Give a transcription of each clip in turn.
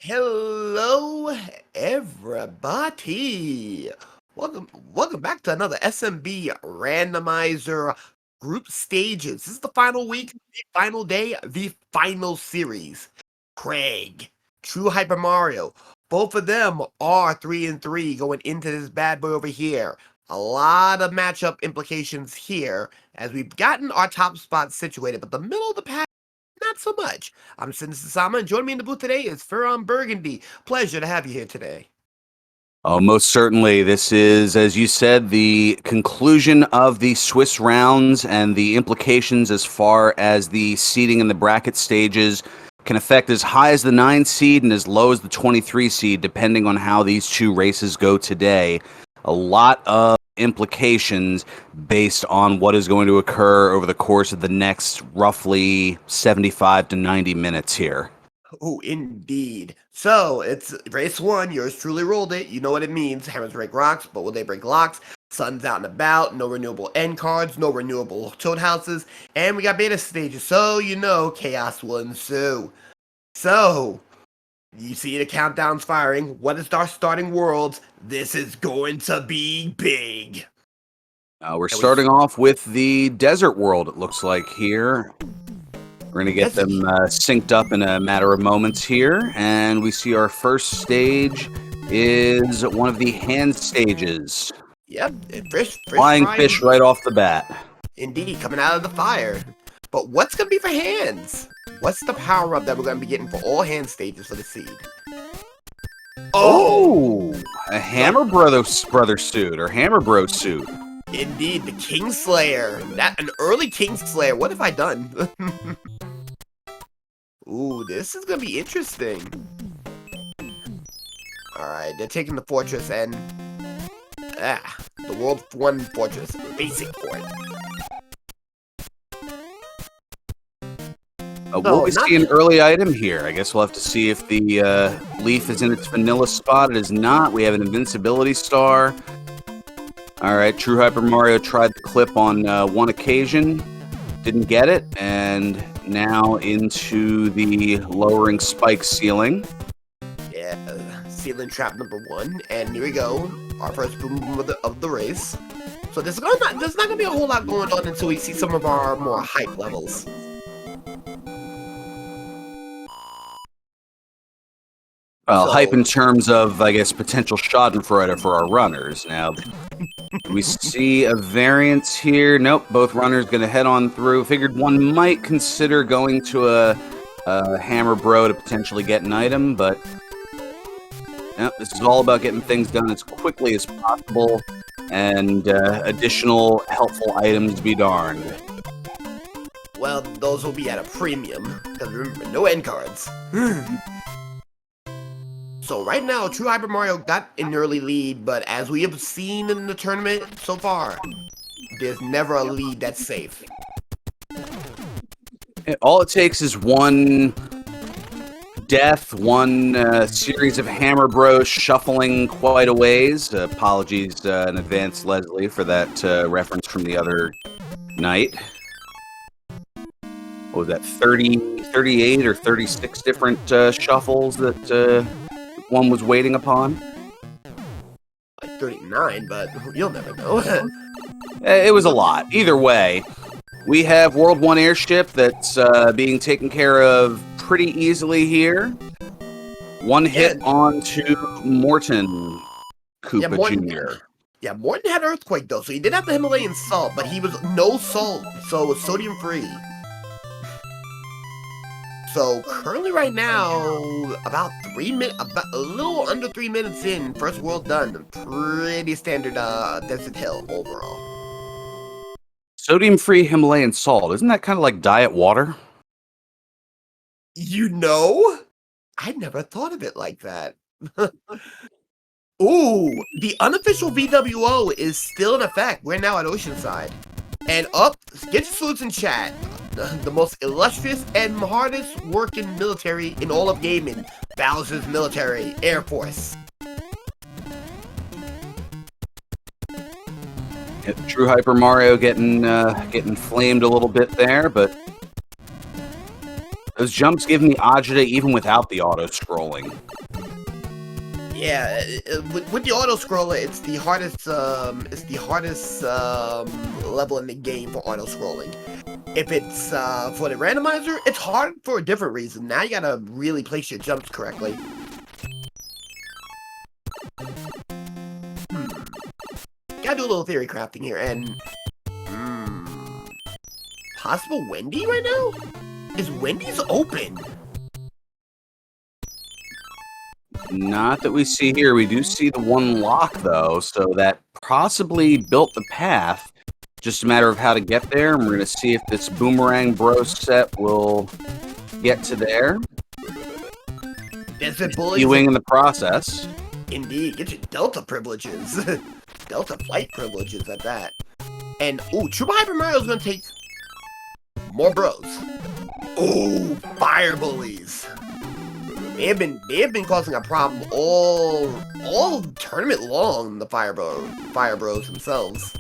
Hello, everybody. Welcome back to another SMB Randomizer group stages. This is the final week, the final day, the final series. CrEgg, TrueHyperMario. Both of them are 3-3 going into this bad boy over here. A lot of matchup implications here as we've gotten our top spots situated, but the middle of the pack not so much. I'm Citizen Sama, and joining me in the booth today is Ferron Burgundy. Pleasure to have you here today. Oh, most certainly. This is, as you said, the conclusion of the Swiss rounds, and the implications as far as the seeding in the bracket stages can affect as high as the 9 seed and as low as the 23 seed, depending on how these two races go today. A lot of implications based on what is going to occur over the course of the next roughly 75 to 90 minutes here. Oh, indeed. So, it's race 1. Yours truly rolled it. You know what it means. Hammers break rocks, but will they break locks? Sun's out and about. No renewable end cards. No renewable toad houses. And we got beta stages. So, you know, chaos will ensue. So, you see the countdowns firing. What is our starting worlds? This is going to be big. We're starting off with the desert world, it looks like here. We're going to get them synced up in a matter of moments here. And we see our first stage is one of the hand stages. Yep, Flying fish right off the bat. Indeed, coming out of the fire. But what's going to be for hands? What's the power-up that we're going to be getting for all hand stages for the seed? Oh! A Hammer Brother suit, or Hammer Bro suit. Indeed, the Kingslayer. An early Kingslayer. What have I done? Ooh, this is going to be interesting. Alright, they're taking the fortress and... the World 1 fortress. Basic for it. Will we see an early item here? I guess we'll have to see if the leaf is in its vanilla spot. It is not. We have an invincibility star. Alright, TrueHyperMario tried the clip on one occasion. Didn't get it. And now into the lowering spike ceiling. Yeah, ceiling trap number 1. And here we go. Our first boom of the race. So there's not going to be a whole lot going on until we see some of our more hype levels. Well, hype in terms of, I guess, potential schadenfreude for our runners. Now, we see a variance here. Nope, both runners going to head on through. Figured one might consider going to a Hammer Bro to potentially get an item, but nope, this is all about getting things done as quickly as possible, and additional helpful items be darned. Well, those will be at a premium, because remember, no end cards. So right now, TrueHyperMario got an early lead, but as we have seen in the tournament so far, there's never a lead that's safe. All it takes is one death, one series of Hammer Bros shuffling quite a ways. Apologies in advance, Leslie, for that reference from the other night. What was that, 38 or 36 different shuffles that one was waiting upon? Like 39, but you'll never know. It was a lot. Either way, we have World 1 airship that's being taken care of pretty easily here. One hit onto Morton Koopa Jr. Yeah, Morton had Earthquake though, so he did have the Himalayan salt, but he was no salt, so it was sodium free. So currently right now, about a little under 3 minutes in, first world done. Pretty standard Desert Hill overall. Sodium-free Himalayan salt, isn't that kind of like diet water? You know? I never thought of it like that. Ooh, the unofficial VWO is still in effect. We're now at Oceanside. And get your salutes in chat. The most illustrious and hardest working military in all of gaming. Bowser's military, Air Force. TrueHyperMario getting flamed a little bit there, but Those jumps give me agita even without the auto-scrolling. Yeah, with the auto scroller, it's the hardest level in the game for auto scrolling. If it's for the randomizer, it's hard for a different reason. Now you gotta really place your jumps correctly. Gotta do a little theory crafting here, and possible Wendy right now? Is Wendy's open? Not that we see here. We do see the one lock, though, so that possibly built the path. Just a matter of how to get there, and we're going to see if this Boomerang Bros set will get to there. Desert Bullies. Ewing in the process. Indeed, get your Delta privileges. Delta flight privileges at that. And, ooh, TrueHyperMario is going to take more bros. Ooh, Fire Bullies. They have been causing a problem all tournament long, the Fire Bros themselves.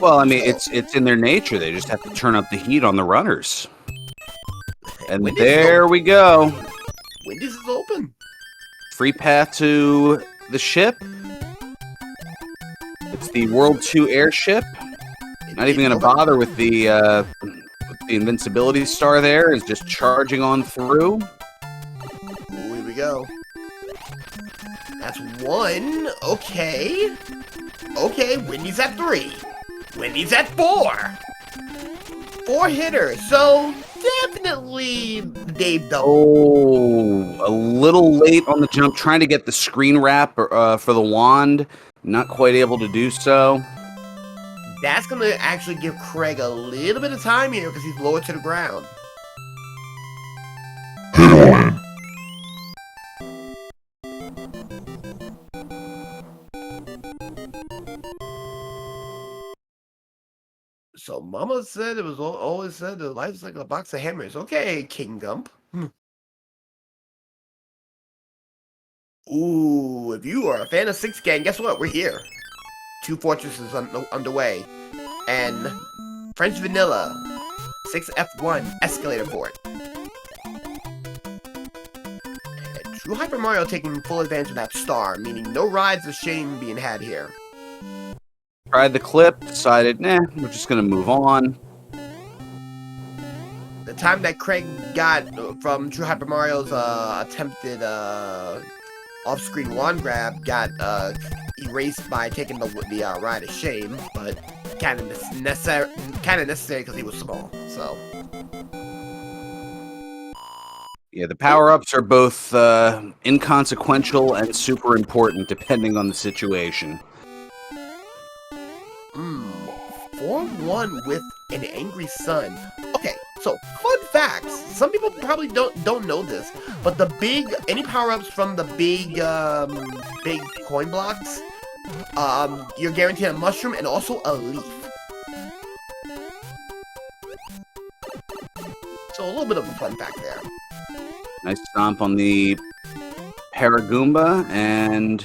Well, I mean, it's in their nature. They just have to turn up the heat on the runners. And there we go. Wendy's is open. Free path to the ship. It's the World 2 airship. Not even going to bother with the invincibility star there. Is just charging on through. Ooh, here we go. That's one. Okay. Okay, Wendy's at 3. Wendy's at 4. 4 hitters. So definitely Dave double. Oh, a little late on the jump. Trying to get the screen wrap for the wand. Not quite able to do so. That's going to actually give CrEgg a little bit of time here because he's lower to the ground. So Mama said it was always said that life's like a box of hammers. Okay, King Gump. Ooh, if you are a fan of 6 Gang, guess what? We're here. 2 fortresses underway. And French Vanilla, 6F1 Escalator Port. TrueHyperMario taking full advantage of that star, meaning no rides of shame being had here. Tried the clip, decided, nah, we're just going to move on. The time that CrEgg got from TrueHyperMario's attempted off-screen wand grab got erased by taking the ride of shame, but kind of necessary because he was small. So yeah, the power-ups are both inconsequential and super important depending on the situation. 4-1 with an angry sun. Okay, so fun facts. Some people probably don't know this, but any power-ups from the big coin blocks, you're guaranteed a mushroom and also a leaf. So a little bit of a fun fact there. Nice stomp on the Paragoomba, and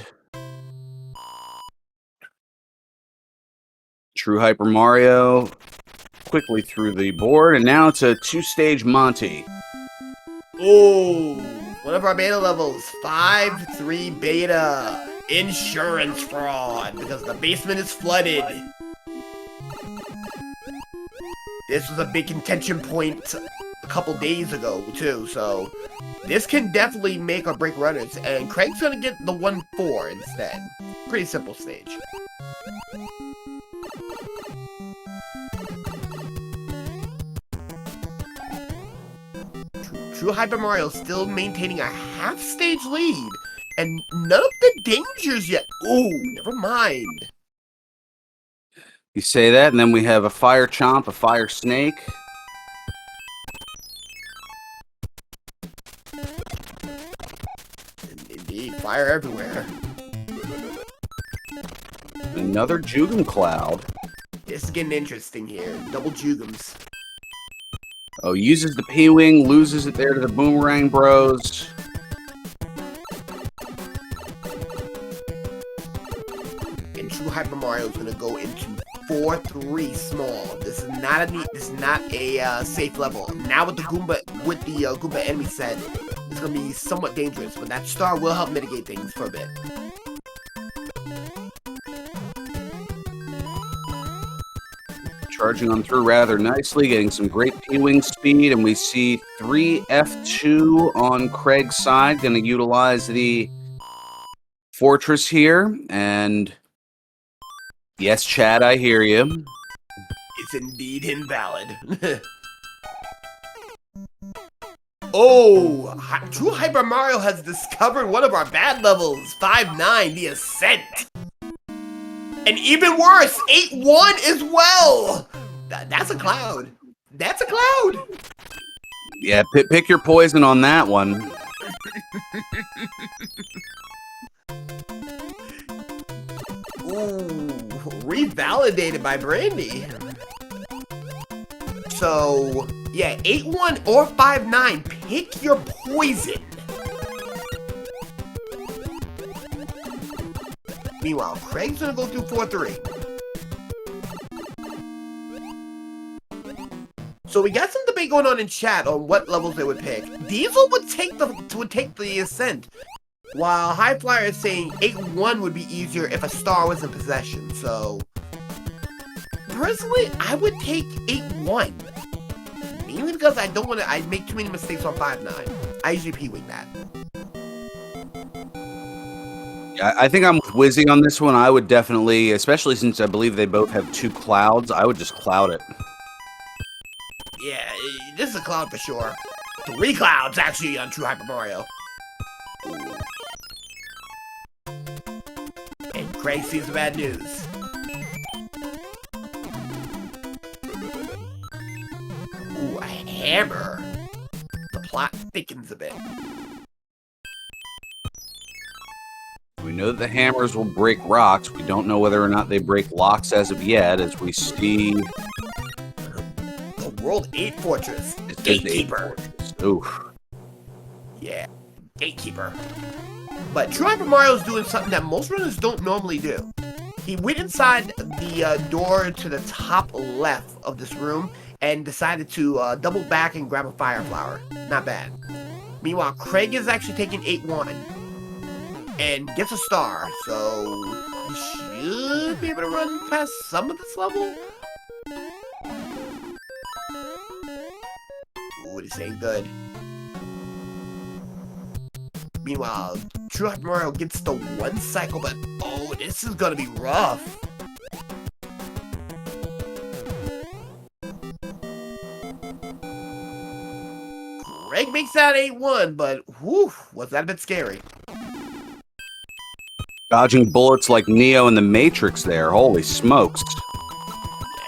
TrueHyperMario quickly through the board, and now it's a 2-stage Monty. Oh, one of our beta levels, 5-3 beta. Insurance fraud, because the basement is flooded. This was a big contention point a couple days ago, too, so this can definitely make or break runners, and CrEgg's gonna get the 1-4 instead. Pretty simple stage. TrueHyperMario still maintaining a half-stage lead, and none of the dangers yet. Ooh, never mind. You say that, and then we have a Fire Chomp, a Fire Snake. Indeed, fire everywhere. Another Jugum Cloud. This is getting interesting here. Double Jugums. Oh, uses the P-Wing, loses it there to the Boomerang Bros. And TrueHyperMario is going to go into 4-3 small. This is not a safe level. Now with the Goomba enemy set, it's gonna be somewhat dangerous, but that star will help mitigate things for a bit. Charging on through rather nicely, getting some great P-Wing speed, and we see 3F2 on CrEgg's side, going to utilize the Fortress here, and yes, Chad, I hear you. It's indeed invalid. Oh, TrueHyperMario has discovered one of our bad levels, 5-9, the Ascent. And even worse, 8-1 as well! That's a cloud. That's a cloud! Yeah, pick your poison on that one. Ooh, revalidated by Brandy. So, yeah, 8-1 or 5-9, pick your poison. Meanwhile, CrEgg's gonna go through 4-3. So we got some debate going on in chat on what levels they would pick. Diesel would take the Ascent, while High Flyer is saying 8-1 would be easier if a star was in possession. So personally, I would take 8-1. Mainly because I don't want to. I make too many mistakes on 5-9. I usually P-Wing that. I think I'm with Wizzy on this one. I would definitely, especially since I believe they both have 2 clouds, I would just cloud it. Yeah, this is a cloud for sure. 3 clouds, actually, on TrueHyperMario. And CrEgg sees the bad news. Ooh, a hammer. The plot thickens a bit. We know that the hammers will break rocks. We don't know whether or not they break locks as of yet, as we see The World 8 Fortress. Gatekeeper. Oof. Yeah, Gatekeeper. But TrueHyperMario is doing something that most runners don't normally do. He went inside the door to the top left of this room and decided to double back and grab a fire flower. Not bad. Meanwhile, CrEgg is actually taking 8-1 and gets a star, so he should be able to run past some of this level. Ooh, this ain't good. Meanwhile, TrueHyperMario gets the 1 cycle, but oh, this is gonna be rough. CrEgg makes that 8-1, but whew, was that a bit scary. Dodging bullets like Neo in the Matrix there. Holy smokes.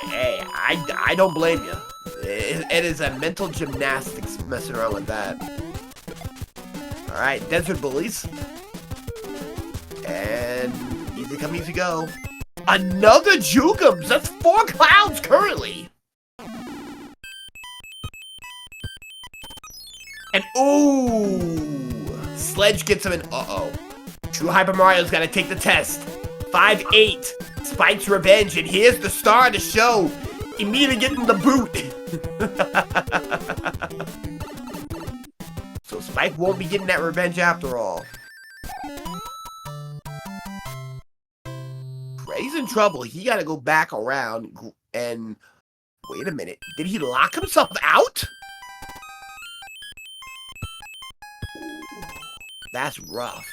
Hey, I don't blame you. It is a mental gymnastics messing around with that. Alright, Desert Bullies. And easy come, easy go. Another Jugums! That's 4 clouds currently! And ooh! Sledge gets him in. Uh-oh. TrueHyperMario's gotta take the test. 5-8. Spike's revenge, and here's the star of the show. Immediately getting the boot. So Spike won't be getting that revenge after all. CrEgg's in trouble. He gotta go back around and... Wait a minute. Did he lock himself out? That's rough.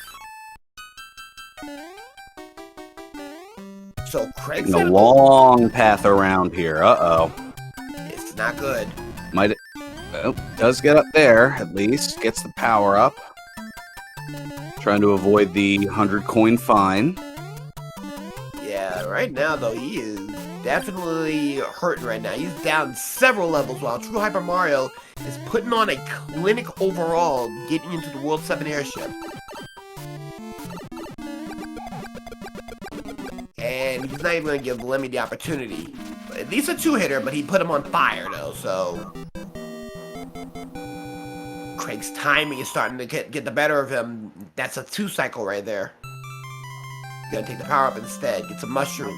So CrEgg's taking a long path around here. Uh-oh. It's not good. Might... Oh, does get up there, at least. Gets the power up. Trying to avoid the 100 coin fine. Yeah, right now, though, he is definitely hurting right now. He's down several levels, while TrueHyperMario is putting on a clinic overall, getting into the World 7 airship. And he's not even going to give Lemmy the opportunity. At least a 2-hitter, but he put him on fire, though, so... CrEgg's timing is starting to get the better of him. That's a 2 cycle right there. He's gonna take the power up instead. Gets a mushroom.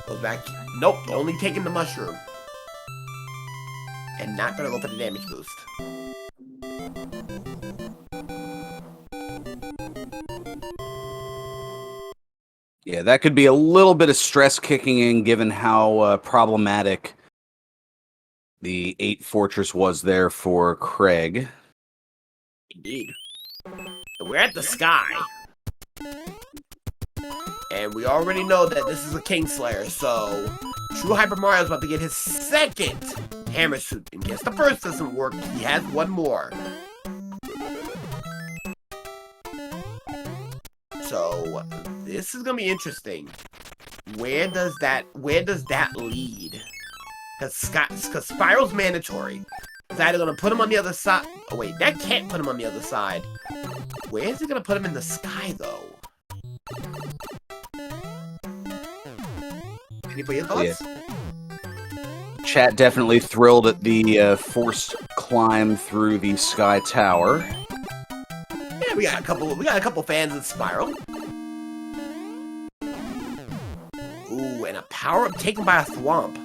Goes back. Nope, only taking the mushroom. And not gonna go for the damage boost. Yeah, that could be a little bit of stress kicking in given how problematic the 8 Fortress was there for CrEgg. Indeed. We're at the sky. And we already know that this is a Kingslayer, so TrueHyperMario is about to get his second hammer suit. In case the first doesn't work, he has one more. So this is gonna be interesting. Where does that lead? Because Spiral's mandatory. It's either gonna put him on the other side. Oh wait, that can't put him on the other side. Where is it gonna put him in the sky though? Anybody thoughts? Yeah. Chat definitely thrilled at the forced climb through the Sky Tower. Yeah, we got a couple fans in Spiral. Ooh, and a power-up taken by a Thwomp.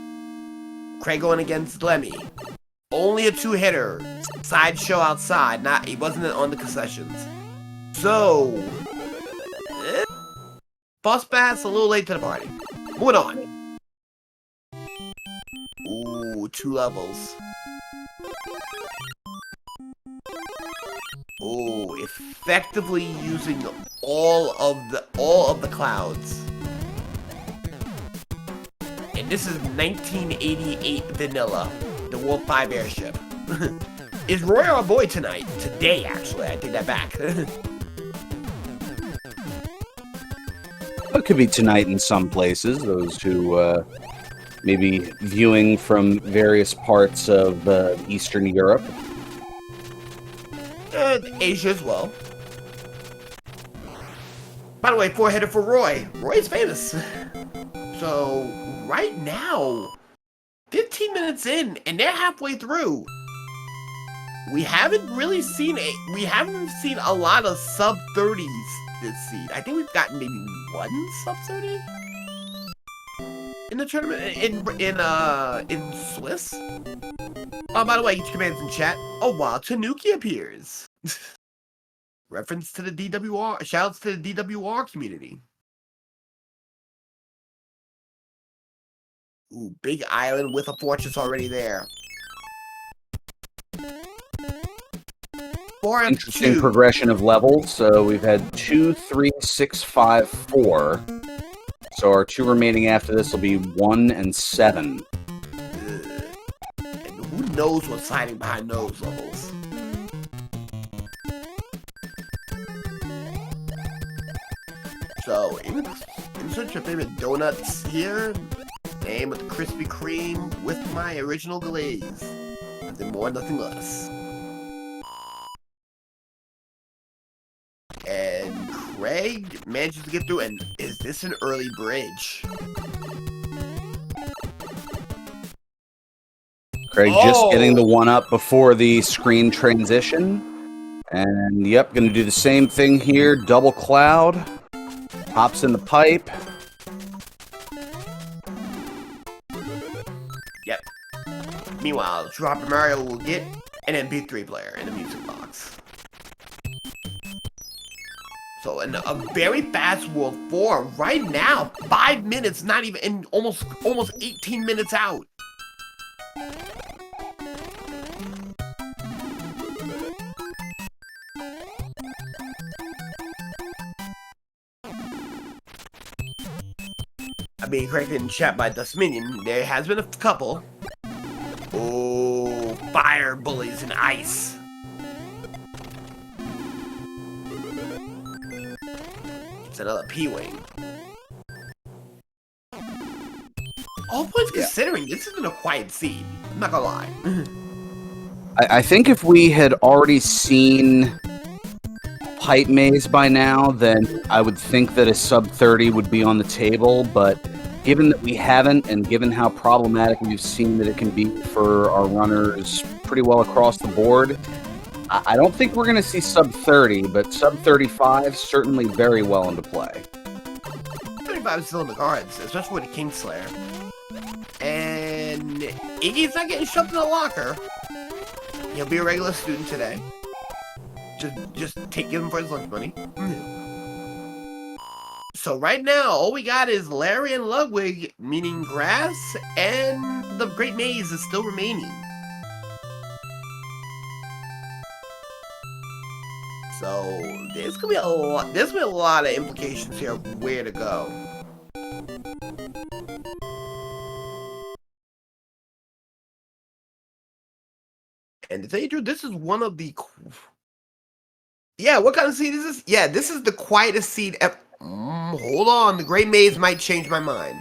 CrEgg going against Lemmy. Only a 2-hitter. Sideshow outside. He wasn't on the concessions. So Boss Bass a little late to the party. Moving on. Ooh, 2 levels. Ooh, effectively using all of the clouds. And this is 1988 vanilla, the Wolf 5 airship. Is Roy our boy tonight? Today, actually. I take that back. It could be tonight in some places. Those who may be viewing from various parts of Eastern Europe. Asia as well. By the way, 4-hitter for Roy. Roy's famous. So, right now, 15 minutes in, and they're halfway through. We haven't seen a lot of sub-30s this seed. I think we've gotten maybe 1 sub-30 in the tournament in Swiss. Oh, by the way, each command's in chat. Oh wow, Tanuki appears. Reference to the DWR. Shoutouts to the DWR community. Ooh, big island with a fortress already there. 4 and Interesting 2. progression of levels. So we've had 2, 3, 6, 5, 4. So our 2 remaining after this will be 1 and 7. And who knows what's hiding behind those levels? So, insert your favorite donuts here. Name with Krispy Kreme with my original glaze. Nothing more, nothing less. And CrEgg manages to get through, and is this an early bridge? CrEgg just getting the 1-up before the screen transition. And yep, gonna do the same thing here. Double cloud. Hops in the pipe. Yep. Meanwhile, TrueHyperMario will get an MP3 player in the music box. So, in a very fast World 4, right now, 5 minutes, not even, and almost 18 minutes out. I'm being corrected in chat by Dustminion. There has been a couple. Oh, fire bullies and ice. It's another P-Wing. All points considering, this isn't a quiet seed. I'm not gonna lie. I think if we had already seen Pipe Maze by now, then I would think that a sub-30 would be on the table, but given that we haven't, and given how problematic we've seen that it can be for our runners pretty well across the board, I don't think we're going to see sub-30, but sub-35 certainly very well into play. I 25 is still in the cards, especially with the Kingslayer. And Iggy's not getting shoved in the locker. He'll be a regular student today. Just give him for his lunch money. So right now, all we got is Larry and Ludwig, meaning grass, and the Great Maze is still remaining. So there's gonna be a lot. There's gonna be a lot of implications here of where to go. And to tell you the truth, this is one of the. Yeah, what kind of seed is this? Yeah, this is the quietest seed ever. Hold on, the Great Maze might change my mind.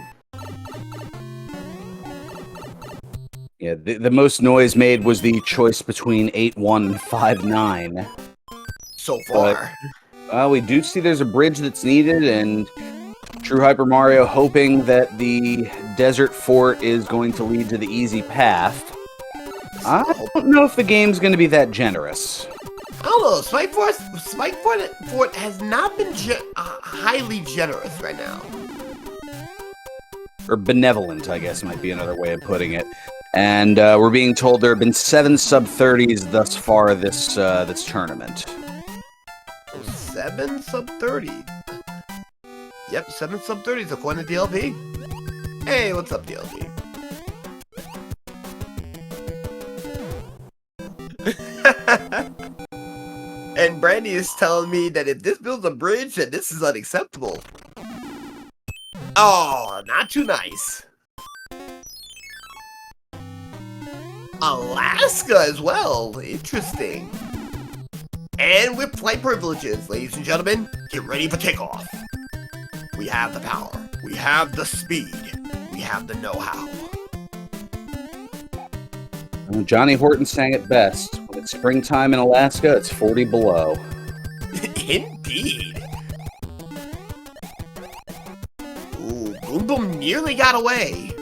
Yeah, the most noise made was the choice between 8-1 and 5-9. So far. Well, we do see there's a bridge that's needed, and TrueHyperMario hoping that the desert fort is going to lead to the easy path. I don't know if the game's going to be that generous. I don't know. Spike Fort has not been highly generous right now. Or benevolent, I guess might be another way of putting it. And we're being told there have been 7 sub-30s thus far this tournament. 7 sub-30. Yep, 7 sub-30s according to DLP. Hey, what's up, DLP? And Brandy is telling me that if this builds a bridge, that this is unacceptable. Oh, not too nice. Alaska as well. Interesting. And with flight privileges, ladies and gentlemen, get ready for takeoff. We have the power. We have the speed. We have the know-how. Johnny Horton sang it best. When it's springtime in Alaska, it's 40 below. Indeed. Ooh, Boom Boom nearly got away.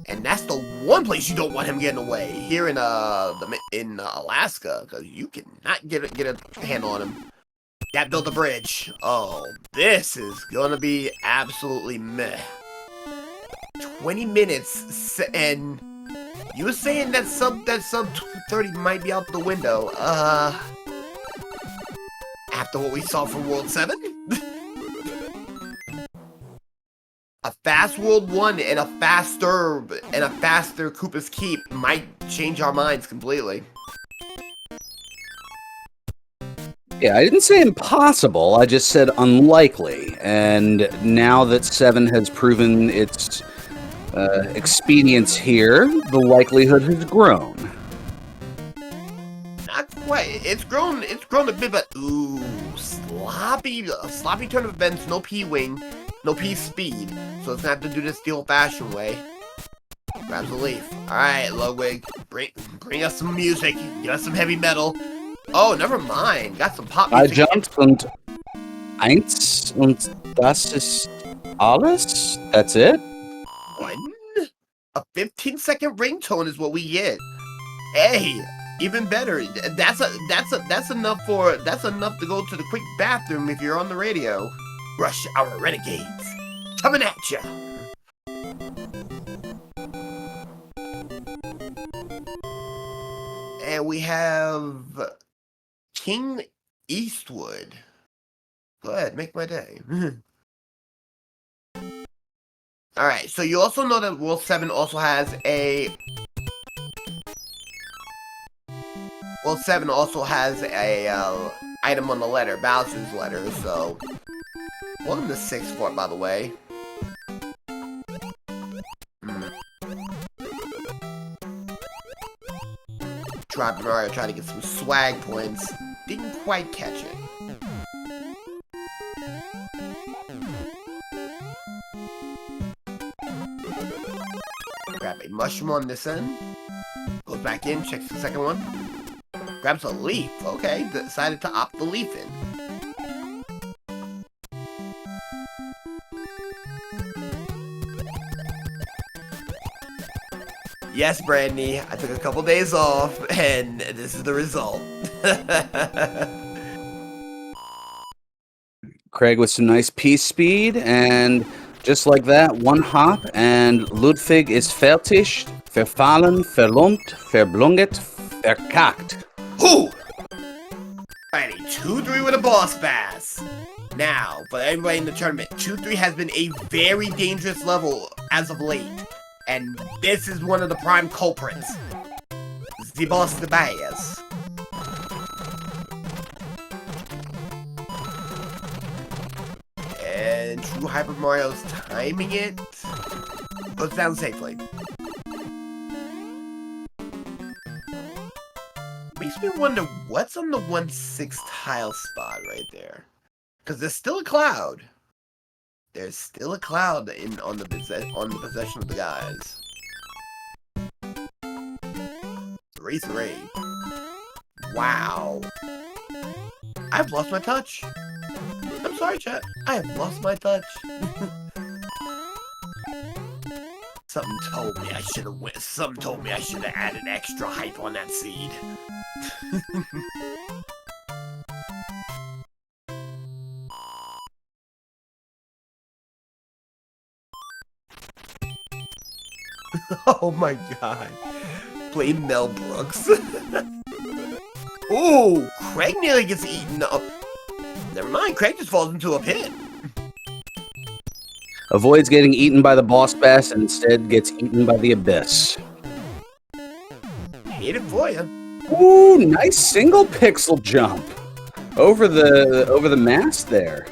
And that's the one place you don't want him getting away. Here in Alaska, because you cannot get a handle on him. That built a bridge. Oh, this is gonna be absolutely meh. 20 minutes, and you were saying that sub 30 might be out the window. After what we saw from World 7? A fast World 1 and a faster Koopa's Keep might change our minds completely. Yeah, I didn't say impossible, I just said unlikely. And now that 7 has proven its expedience here, the likelihood has grown. Not quite. It's grown a bit, but ooh, sloppy turn of events, no P-Wing, no P-Speed. So it's gonna have to do this the old-fashioned way. Grabs a leaf. Alright, Ludwig, bring us some music, give us some heavy metal. Oh, never mind. Got some pop music. I jumped und eins und das ist alles? That's it? One? A 15-second ringtone is what we get. Hey, even better. That's enough to go to the quick bathroom if you're on the radio. Rush Hour Renegades, coming at ya. And we have King Eastwood. Go ahead, make my day. Alright, so you also know that World 7 also has a... World 7 also has a item on the letter, Bowser's letter, so... Welcome to 6th Fort, by the way. TrueHyperMario tried to get some swag points. Didn't quite catch it. Grab a mushroom on this end. Goes back in, checks the second one. Grabs a leaf. Okay, decided to opt the leaf in. Yes, Brandy, I took a couple days off, and this is the result. CrEgg with some nice piece speed, and just like that, one hop, and Ludwig is fertig, verfallen, verlumpt, verblunget, verkackt. Who? Alrighty, 2-3 with a boss bass. Now, for everybody in the tournament, 2-3 has been a very dangerous level as of late. And this is one of the prime culprits. The boss bass. And TrueHyperMario's timing it. Goes down safely. Makes me wonder what's on the 1/6 tile spot right there. Because there's still a cloud. There's still a cloud on the possession of the guys. 3-3. Wow. I've lost my touch. I'm sorry, chat. I have lost my touch. Something told me I should have went. Something told me I should have added extra hype on that seed. Oh my god. Play Mel Brooks. Ooh, CrEgg nearly gets eaten up. Never mind, CrEgg just falls into a pit. Avoids getting eaten by the boss bass and instead gets eaten by the abyss. Hate it for you. Ooh, nice single pixel jump over the mast there.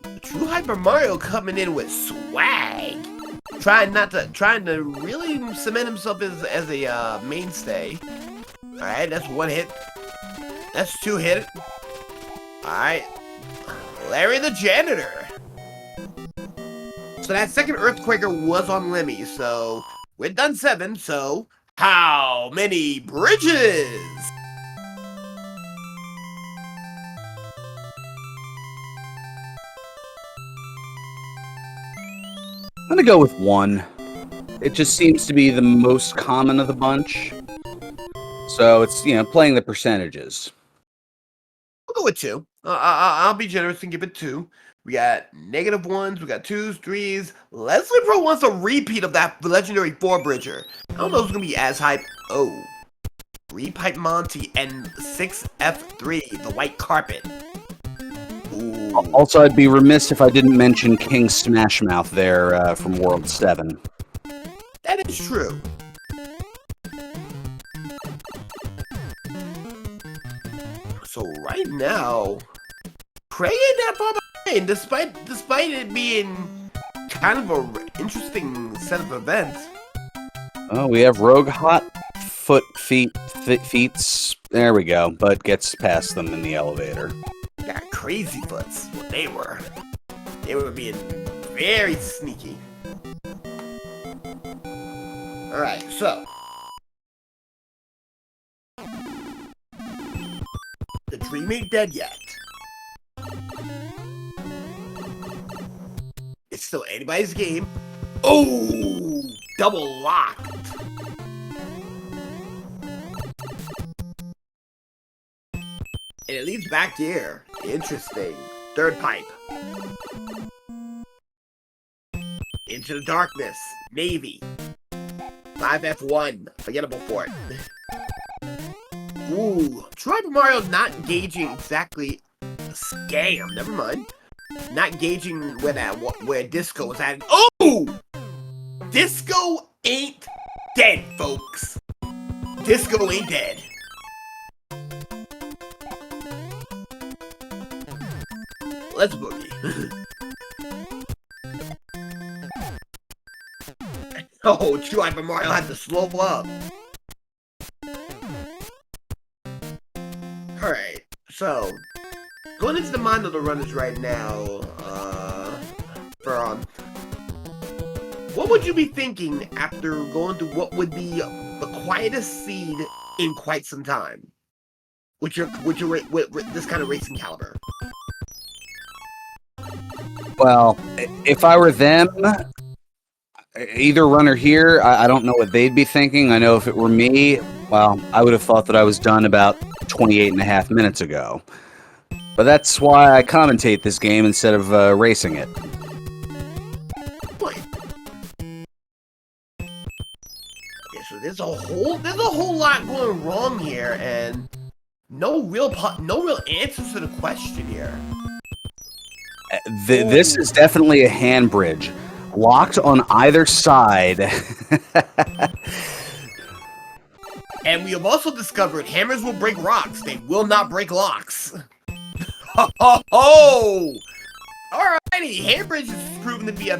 TrueHyperMario coming in with swag, trying to really cement himself as a mainstay. All right, that's one hit. That's two hit. All right, Larry the janitor. So that second Earthquaker was on Lemmy, so we're done 7, so how many bridges? I'm gonna go with 1. It just seems to be the most common of the bunch. So it's, playing the percentages. We'll go with 2. I'll be generous and give it 2. We got -1s, we got 2s, 3s. Leslie Pro wants a repeat of that legendary 4-bridger. I don't know if it's gonna be as hype. Oh. 3-Pipe Monty and 6F3, the white carpet. Ooh. Also, I'd be remiss if I didn't mention King Smashmouth there from World 7. That is true. So right now, CrEgg ain't that far behind, despite it being kind of an interesting set of events. Oh, we have Rogue Hot Feets. There we go, but gets past them in the elevator. Got crazy foots. What they were. They were being very sneaky. Alright, so. The dream ain't dead yet. It's still anybody's game. Oh! Double locked. And it leads back here. Interesting. Third pipe. Into the darkness. Navy. 5F1. Forgettable fort. Ooh. TrueHyperMario's not gauging exactly a scam. Never mind. Not gauging where Disco is at. Oh! Disco ain't dead, folks. Disco ain't dead. Let's boogie. Oh, TrueHyperMario had to slow up. Alright, so going into the mind of the runners right now, what would you be thinking after going through what would be the quietest seed in quite some time? With this kind of racing caliber? Well, if I were them, either runner here, I don't know what they'd be thinking. I know if it were me, well, I would have thought that I was done about 28 and a half minutes ago. But that's why I commentate this game instead of racing it. Wait. Okay, so there's a whole lot going wrong here, and no real answers to the question here. This is definitely a hand bridge. Locked on either side. And we have also discovered hammers will break rocks. They will not break locks. Ho ho ho! Alrighty, hand bridge is proven to be a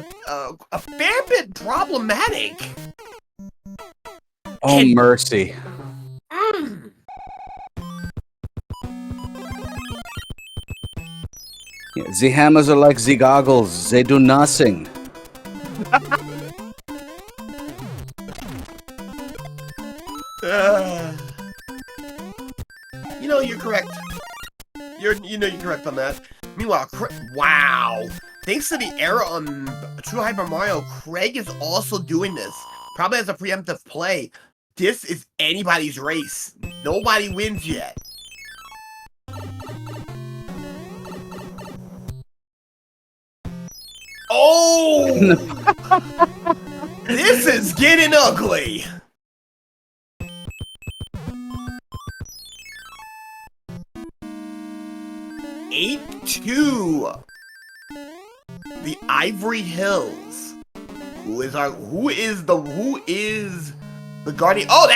fair bit problematic. Oh, mercy. Yeah, the hammers are like the goggles. They do nothing. You know, you're correct. You're correct on that. Meanwhile, wow. Thanks to the error on TrueHyperMario, CrEgg is also doing this. Probably as a preemptive play. This is anybody's race. Nobody wins yet. Oh! This is getting ugly. Eight 2. The Ivory Hills. Who is the guardian? Oh,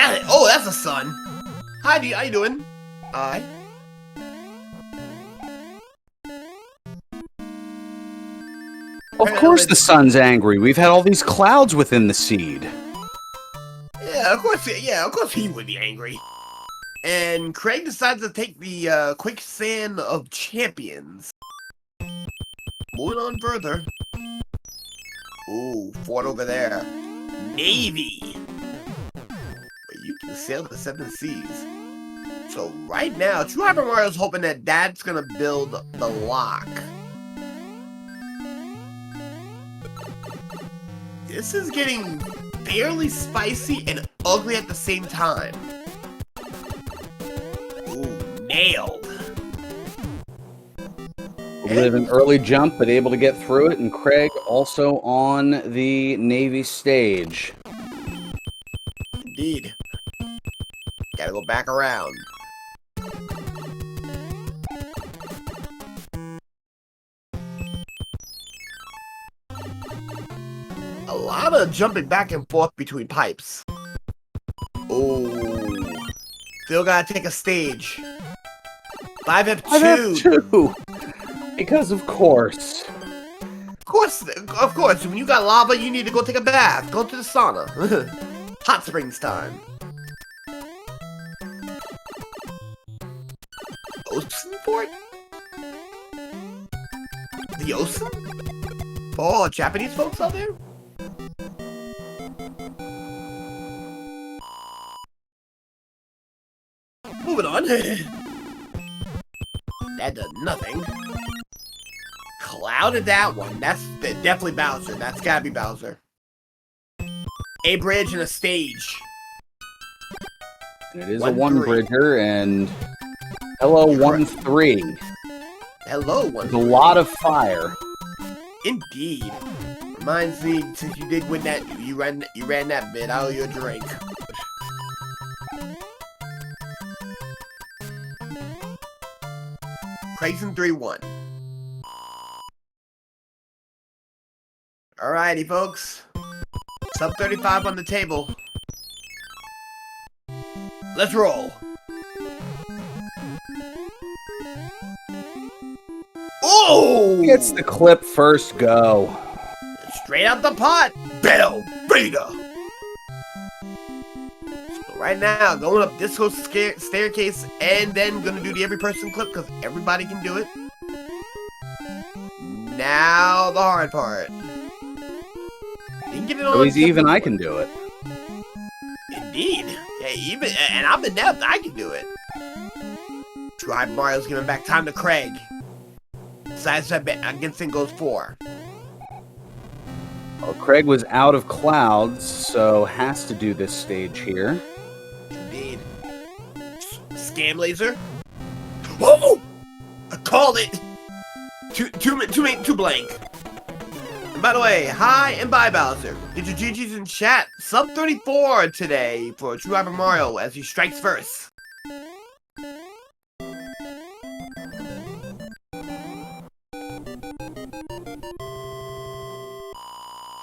that's the sun. Hi, how you doing? Hi. Of course the sun's angry. We've had all these clouds within the seed. Yeah, of course he would be angry. And CrEgg decides to take the quicksand of champions. Moving on further. Ooh, fort over there. Navy. But you can sail the 7 seas. So right now, TrueHyperMario's hoping that Dad's gonna build the lock. This is getting fairly spicy and ugly at the same time. Ooh, nailed. With an early jump, but able to get through it, and CrEgg also on the Navy stage. Indeed. Gotta go back around. A lot of jumping back and forth between pipes. Oh, still gotta take a stage. 5F2. Because of course. Of course. When you got lava, you need to go take a bath. Go to the sauna. Hot springs time. Ocean Fort? The ocean? For all Japanese folks out there? Moving on. That does nothing. Clouded that one. That's definitely Bowser. That's gotta be Bowser. A bridge and a stage. And it is a one-bridger, and hello, 1-3. Hello, 1-3. There's a lot of fire. Indeed. Reminds me, since you did win that, you ran that bit, I owe you a drink. CrEgg's in 3-1. Alrighty, folks. Sub 35 on the table. Let's roll. Oh! Gets the clip first go. Straight out the pot. Bell Beta. So right now, going up Disco staircase and then gonna do the every person clip because everybody can do it. Now the hard part. You can get it on. Even I can do it. Indeed. Yeah, and I'm inept. I can do it. TrueHyperMario's giving back time to CrEgg. Sidestep against him goes 4. Well, CrEgg was out of clouds, so has to do this stage here. Indeed. Scam laser. Oh! I called it. Two blank. And by the way, hi and bye, Bowser. Did your GG's in chat? Sub 34 today for TrueHyperMario as he strikes first.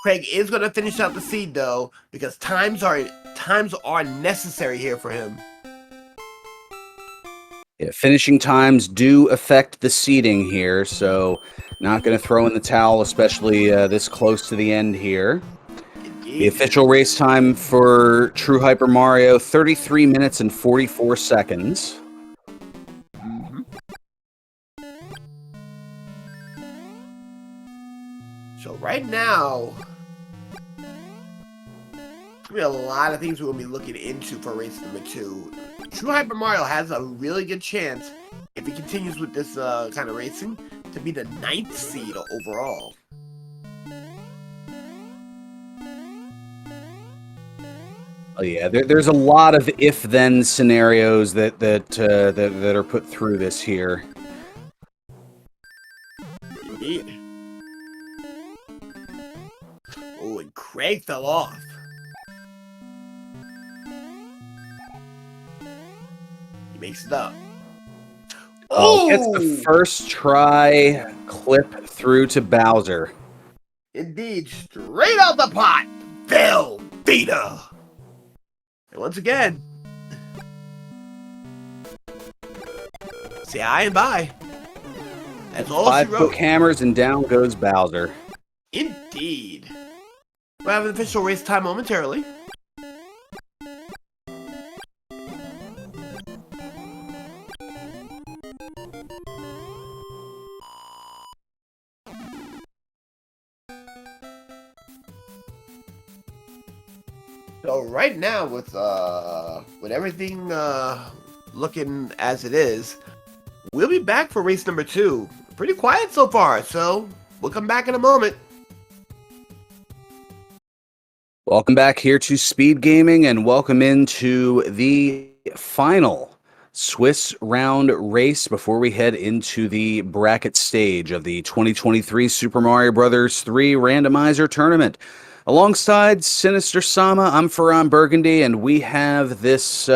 CrEgg is going to finish out the seed though, because times are necessary here for him. Yeah, finishing times do affect the seeding here, so not going to throw in the towel, especially this close to the end here. Indeed. The official race time for TrueHyperMario, 33 minutes and 44 seconds. Mm-hmm. So right now, there's going to be a lot of things we're going to be looking into for race number 2. TrueHyperMario has a really good chance, if he continues with this kind of racing, to be the 9th seed overall. Oh yeah, there's a lot of if-then scenarios that are put through this here. Indeed. Oh, and CrEgg fell off. He makes it up. Oh, gets the first try clip through to Bowser. Indeed, straight out the pot, Velveeta. And once again, say hi and bye. That's all she wrote. 5-hook hammers and down goes Bowser. Indeed. We'll have an official race time momentarily. So right now, with everything looking as it is, we'll be back for race number 2. Pretty quiet so far, so we'll come back in a moment. Welcome back here to Speed Gaming, and welcome into the final Swiss round race before we head into the bracket stage of the 2023 Super Mario Bros. 3 Randomizer Tournament. Alongside Sinister Sama, I'm Ferran Burgundy, and we have this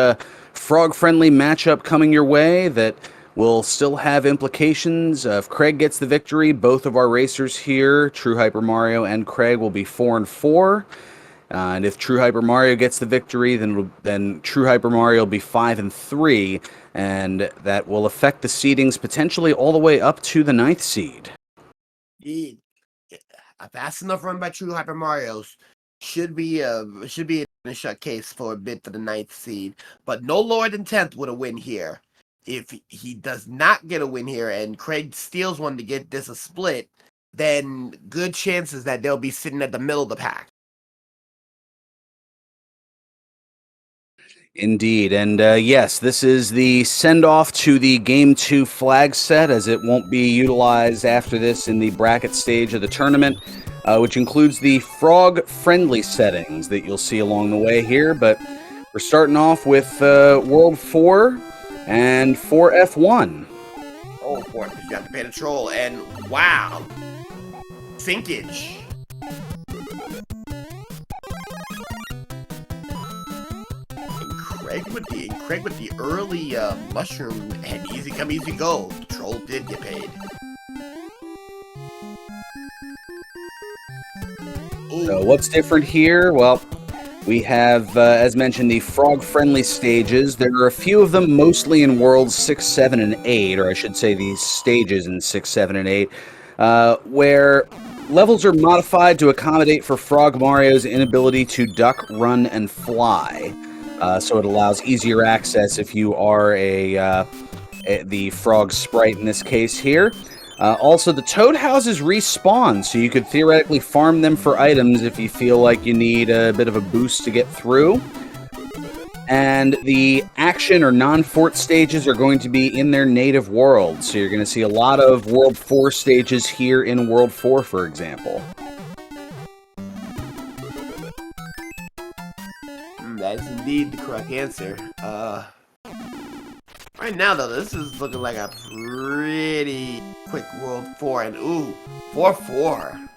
frog-friendly matchup coming your way that will still have implications. If CrEgg gets the victory, both of our racers here, TrueHyperMario and CrEgg, will be 4-4. And if TrueHyperMario gets the victory, then TrueHyperMario will be 5-3, and that will affect the seedings potentially all the way up to the 9th seed. Indeed. A fast enough run by TrueHyperMario should be in a shut case for a bid for the 9th seed, but no lower than 10th with a win here. If he does not get a win here and CrEgg steals one to get this a split, then good chances that they'll be sitting at the middle of the pack. Indeed, and yes, this is the send-off to the Game 2 flag set, as it won't be utilized after this in the bracket stage of the tournament, which includes the frog-friendly settings that you'll see along the way here, but we're starting off with World 4 and 4F1. Oh, boy, you have to pay the troll, and wow, sinkage. CrEgg with the early mushroom and easy come, easy go. The troll did get paid. Ooh. So what's different here? Well, we have, as mentioned, the frog-friendly stages. There are a few of them, mostly in Worlds 6, 7, and 8, or I should say these stages in 6, 7, and 8, where levels are modified to accommodate for Frog Mario's inability to duck, run, and fly. So it allows easier access if you are the frog sprite in this case here. Also, the toad houses respawn, so you could theoretically farm them for items if you feel like you need a bit of a boost to get through. And the action or non-fort stages are going to be in their native world, so you're going to see a lot of World 4 stages here in World 4, for example. That is indeed the correct answer. Right now, though, this is looking like a pretty quick World 4, and ooh, 4-4.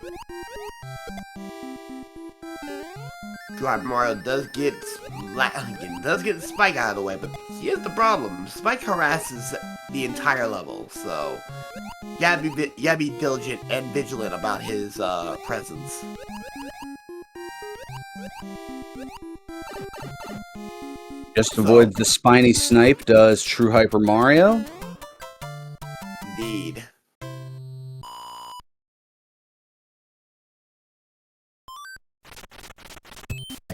TrueHyperMario does get Spike out of the way, but here's the problem. Spike harasses the entire level, so you gotta be diligent and vigilant about his presence. Just avoids the spiny snipe, does TrueHyperMario. Indeed.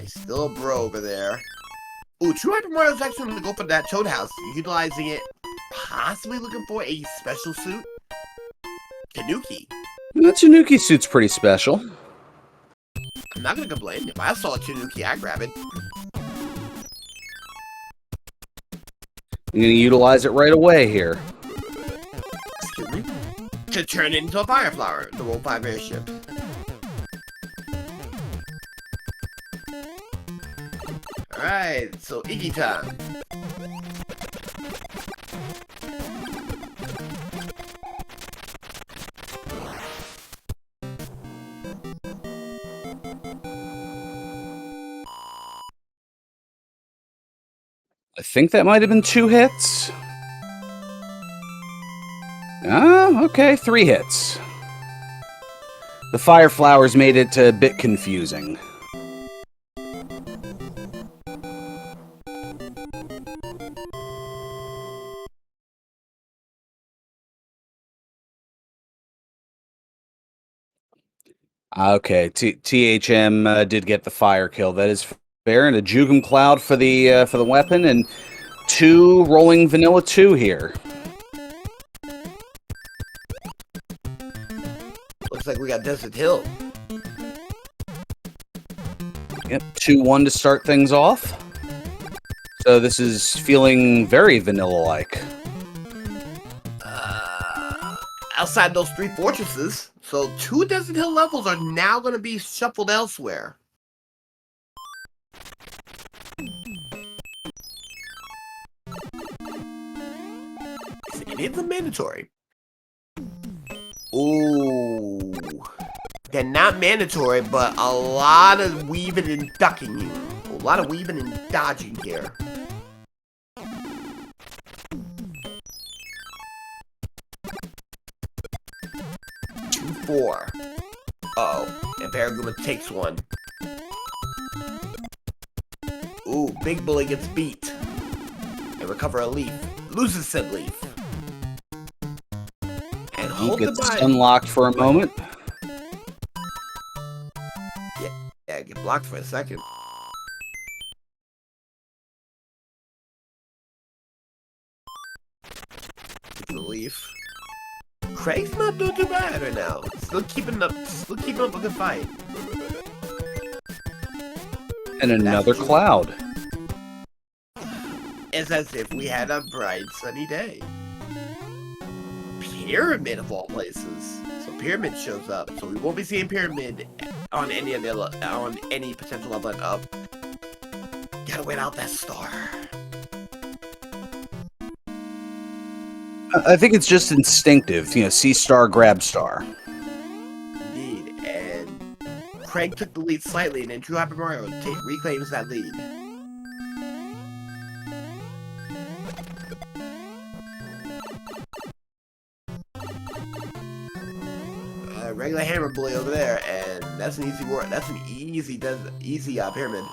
Still a bro over there. Ooh, TrueHyperMario's actually going to go for that Toad House, utilizing it, possibly looking for a special suit. Tanuki. That Tanuki suit's pretty special. I'm not going to complain. If I saw a Tanuki, I'd grab it. I'm going to utilize it right away here. Excuse me. To turn it into a Fire Flower, the World 5 airship. Alright, so Iggy time. I think that might have been 2 hits. Ah, okay, 3 hits. The Fire Flowers made it a bit confusing. Okay, THM did get the fire kill. That is fair, and a Jugum Cloud for the weapon, and 2 rolling vanilla 2 here. Looks like we got Desert Hill. Yep, 2-1 to start things off. So this is feeling very vanilla-like. Outside those 3 fortresses, so 2 Desert Hill levels are now going to be shuffled elsewhere. It is a mandatory. Ooh. They're not mandatory, but a lot of weaving and ducking here. A lot of weaving and dodging here. 2-4. Uh-oh. And Baraguma takes one. Ooh, Big Bully gets beat. And recover a leaf. Loses said leaf. And hold He gets the bind. unlocked for a moment. Yeah, get blocked for a second. The leaf. CrEgg's not doing too bad right now. Still keeping up a good fight. And another cloud. It's as if we had a bright sunny day. Pyramid of all places. So Pyramid shows up. So we won't be seeing Pyramid on any of the on any potential level up. Gotta wait out that star. I think it's just instinctive, you know, see star, grab star. Indeed, and CrEgg took the lead slightly, and then TrueHyperMario reclaims that lead. Regular Hammer Bully over there, and that's an easy work. That's an easy pyramid.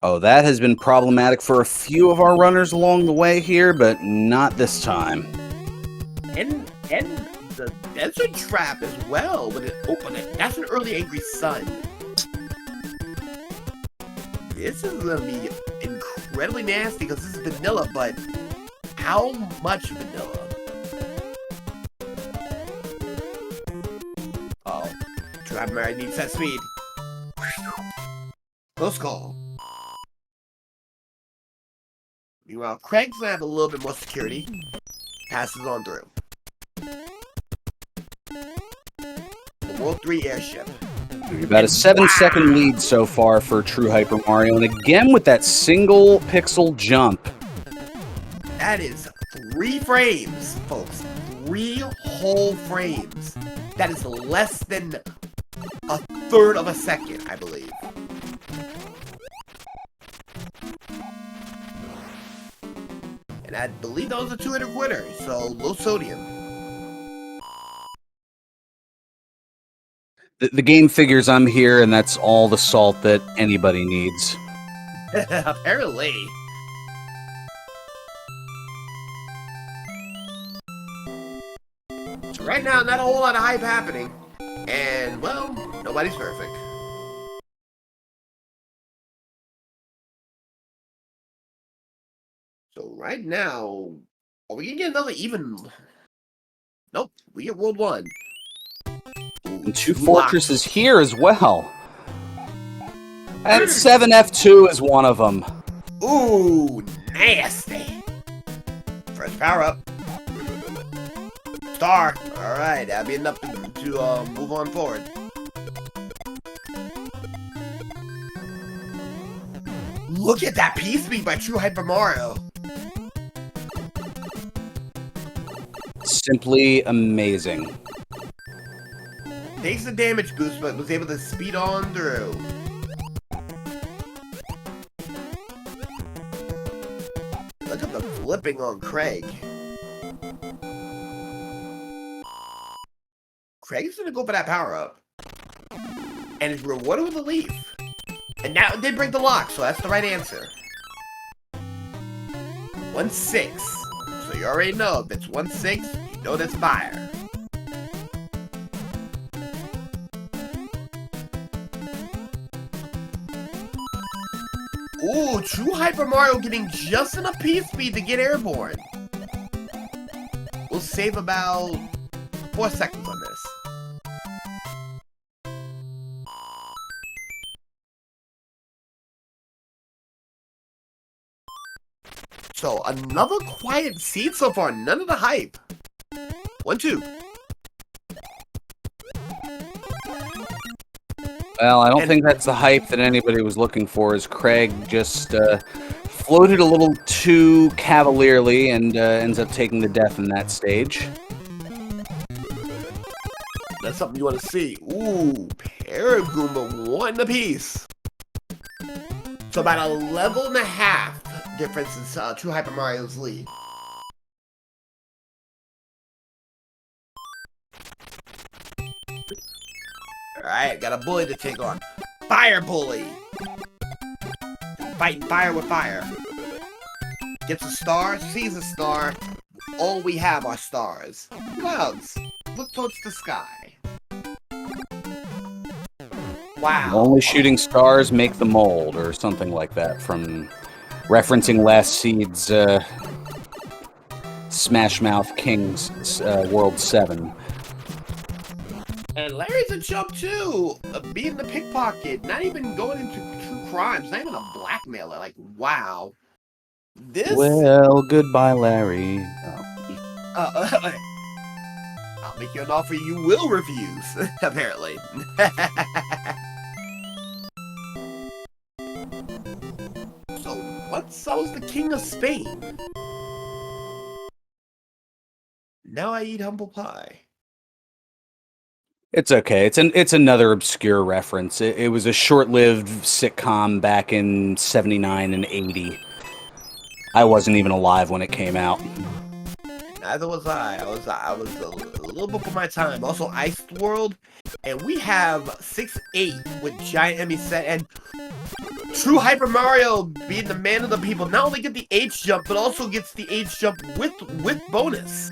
Oh, that has been problematic for a few of our runners along the way here, but not this time. And the desert trap as well. When it opened it, that's an early angry sun. This is gonna be incredibly nasty because this is vanilla, but how much vanilla? Oh, TrueHyperMario needs that speed. Close call. Meanwhile, CrEgg's gonna have a little bit more security. Passes on through. The World 3 airship. About a 7-second lead so far for TrueHyperMario, and again with that single pixel jump. That is 3 frames, folks. 3 whole frames. That is less than a third of a second, I believe. And I believe that was a 2-hitter quitter, so low sodium. The game figures I'm here, and that's all the salt that anybody needs. Apparently. So right now, not a whole lot of hype happening. And, well, nobody's perfect. So right now, are we gonna get another even? Nope, we get World 1. And 2 fortresses here as well. And 7F2 is one of them. Ooh, nasty. First power up. Star. Alright, that'll be enough to move on forward. Look at that piece speed by TrueHyperMario. Simply amazing. Takes the damage boost, but was able to speed on through. Look at the flipping on CrEgg. CrEgg's gonna go for that power up. And is rewarded with a leaf. And now it did break the lock, so that's the right answer. 1-6. So you already know if it's 1-6, you know that's fire. Ooh, TrueHyperMario getting just enough piece speed to get airborne. We'll save about 4 seconds on this. So, another quiet seed so far, none of the hype. 1-2. Well, I don't think that's the hype that anybody was looking for, as CrEgg just floated a little too cavalierly and ends up taking the death in that stage. That's something you want to see. Ooh, Paragoomba, 1 apiece. So about a level and a half difference in TrueHyperMario's lead. Alright, got a bully to take on. Fire Bully! Fighting fire with fire. Gets a star, sees a star. All we have are stars. Clouds, look towards the sky. Wow. Only shooting stars make the mold, or something like that, from referencing Last Seed's Smash Mouth Kings World 7. And Larry's a chump too, being the pickpocket, not even going into true crimes, not even a blackmailer. Like, wow. This. Well, goodbye, Larry. I'll make you an offer you will refuse, apparently. So, once I was the king of Spain, now I eat humble pie. It's okay. It's another obscure reference. It was a short-lived sitcom back in '79 and '80. I wasn't even alive when it came out. Neither was I. I was a little before my time. Also, Ice World, and we have 6-8 with Giant Emmy set and TrueHyperMario being the man of the people. Not only get the H jump, but also gets the H jump with bonus.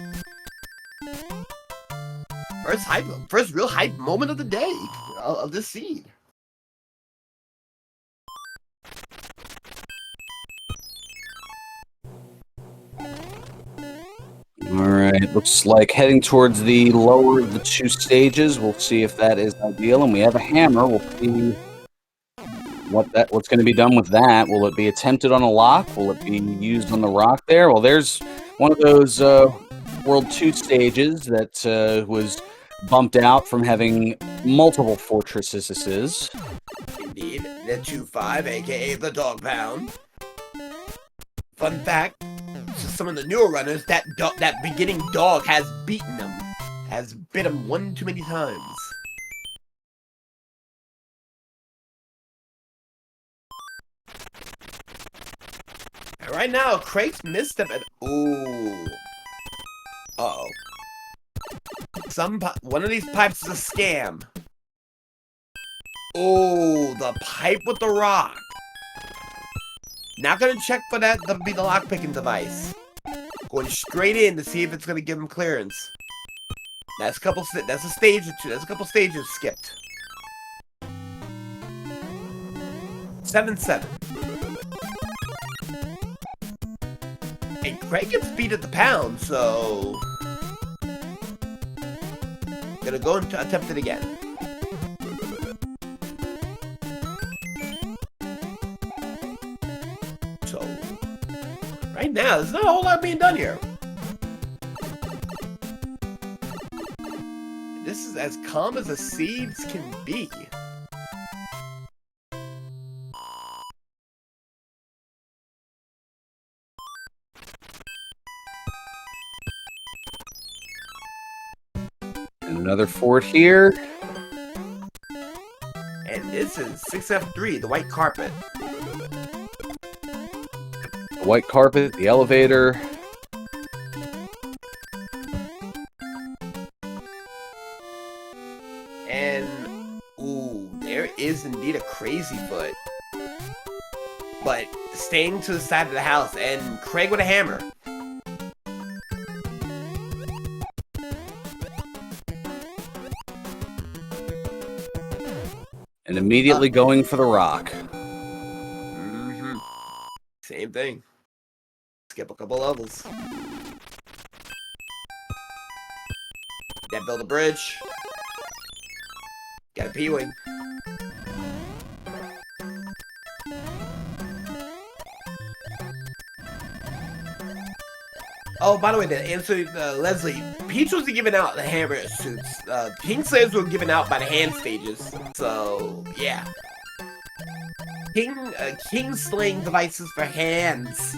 First real hype moment of the day of this seed. Alright, looks like heading towards the lower of the 2 stages. We'll see if that is ideal, and we have a hammer. We'll see what's going to be done with that. Will it be attempted on a lock? Will it be used on the rock there? Well, there's one of those World 2 stages that was bumped out from having multiple fortresses. Indeed, the 2-5, aka the dog pound. Fun fact, some of the newer runners, that beginning dog has beaten them. Has bit him one too many times. And right now, CrEgg's missed him, and ooh. Uh-oh. One of these pipes is a scam. Oh, the pipe with the rock. Not gonna check for that to be the lockpicking device. Going straight in to see if it's gonna give him clearance. That's a stage or two. That's a couple stages skipped. 7-7. And CrEgg gets beat at the pound, so gonna go and attempt it again. So right now, there's not a whole lot being done here. This is as calm as the seeds can be. And another fort here. And this is 6F3, the white carpet. The white carpet, the elevator. And, ooh, there is indeed a crazy foot. But staying to the side of the house, and CrEgg with a hammer. And immediately going for the rock. Mm-hmm. Same thing. Skip a couple levels. That build a bridge. Got a P-wing. Oh, by the way, to answer Leslie, Peach was giving out the hammer suits. Kingslayers were given out by the hand stages. So, yeah. King slaying devices for hands.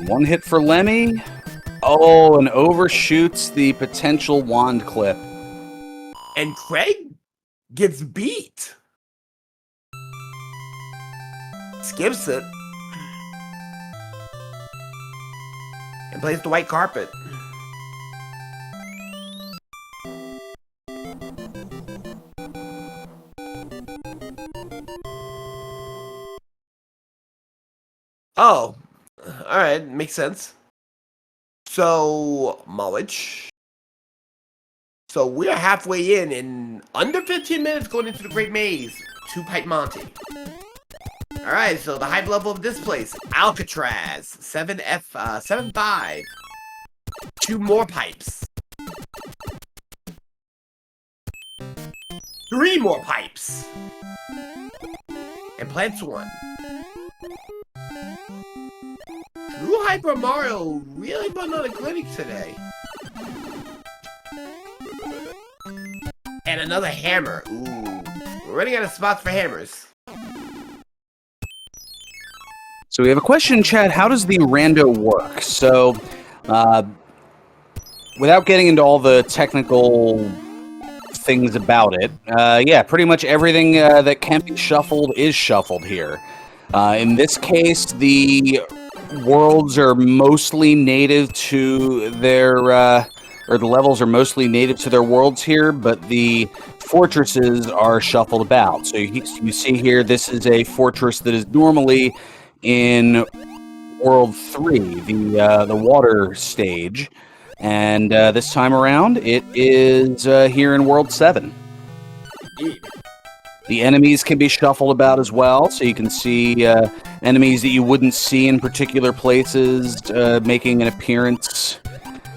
One hit for Lemmy. Oh, and overshoots the potential wand clip. And CrEgg gets beat. Skips it. And plays the white carpet. Oh. Alright, makes sense. So, Mullich. So we're halfway in under 15 minutes going into the Great Maze, 2-Pipe Monty. Alright, so the hype level of this place, Alcatraz, 7F5. 2 more pipes. 3 more pipes. And Plants 1. TrueHyperMario really putting on a clinic today. And another hammer. Ooh. We're running out of spots for hammers. So we have a question, Chad. How does the rando work? So, without getting into all the technical things about it, yeah, pretty much everything that can be shuffled is shuffled here. In this case, the worlds are mostly native to their, or the levels are mostly native to their worlds here, but the fortresses are shuffled about. So you see here, this is a fortress that is normally in World 3, the water stage, and this time around, it is here in World 7. The enemies can be shuffled about as well, so you can see enemies that you wouldn't see in particular places making an appearance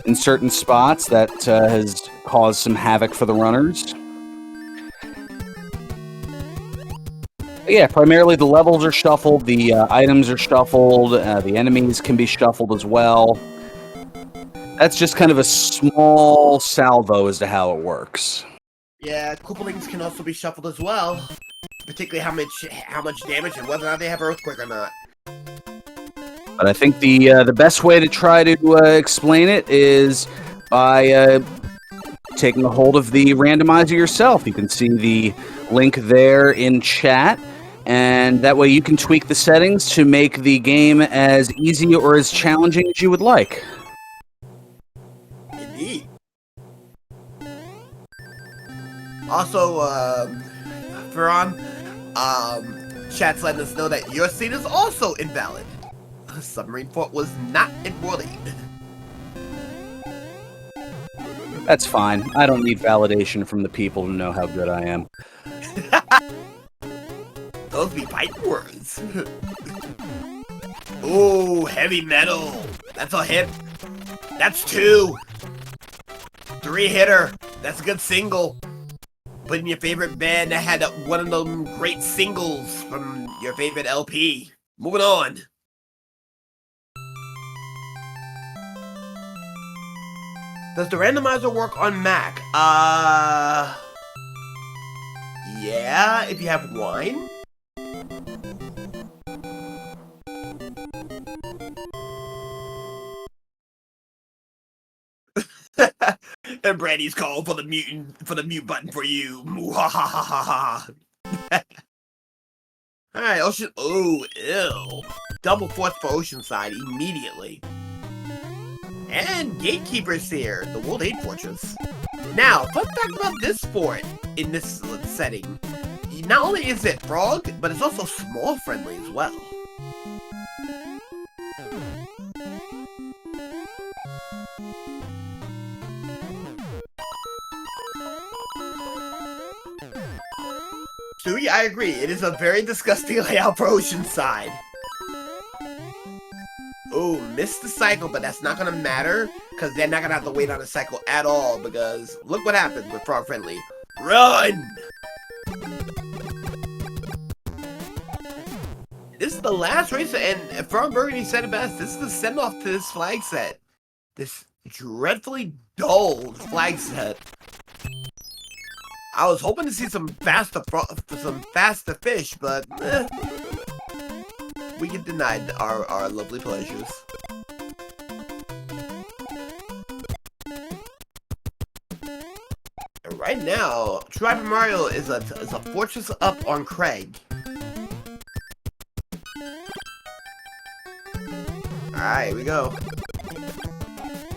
in certain spots. That has caused some havoc for the runners. But yeah, primarily the levels are shuffled, the items are shuffled, the enemies can be shuffled as well. That's just kind of a small salvo as to how it works. Yeah, Koopalings can also be shuffled as well. Particularly how much damage and whether or not they have Earthquake or not. But I think the best way to try to explain it is by taking a hold of the randomizer yourself. You can see the link there in chat, and that way you can tweak the settings to make the game as easy or as challenging as you would like. Indeed. Also, Ferran, chat's letting us know that your seat is also invalid. Submarine Fort was not in World 8. That's fine. I don't need validation from the people to know how good I am. Those be fighting words. Ooh, heavy metal. That's a hit. That's 2. 3-hitter. That's a good single. Put in your favorite band that had one of them great singles from your favorite LP. Moving on. Does the randomizer work on Mac? Yeah, if you have wine. And Brandy's calling for the mute button for you. Alright, Ocean. Oh, ew. Double fourth for Oceanside immediately. And Gatekeeper's here, the World 8 Fortress. Now, fun fact about this fort in this setting. Not only is it frog, but it's also small friendly as well. Stewie, I agree. It is a very disgusting layout for Oceanside. Oh, missed the cycle, but that's not gonna matter, because they're not gonna have to wait on a cycle at all, because look what happens with Frog Friendly. Run! This is the last race, and Frog Burgundy said it best. This is the send-off to this flag set. This dreadfully dull flag set. I was hoping to see some faster fish, but we get denied our lovely pleasures. And right now, TrueHyperMario is a fortress up on CrEgg. Alright, here we go.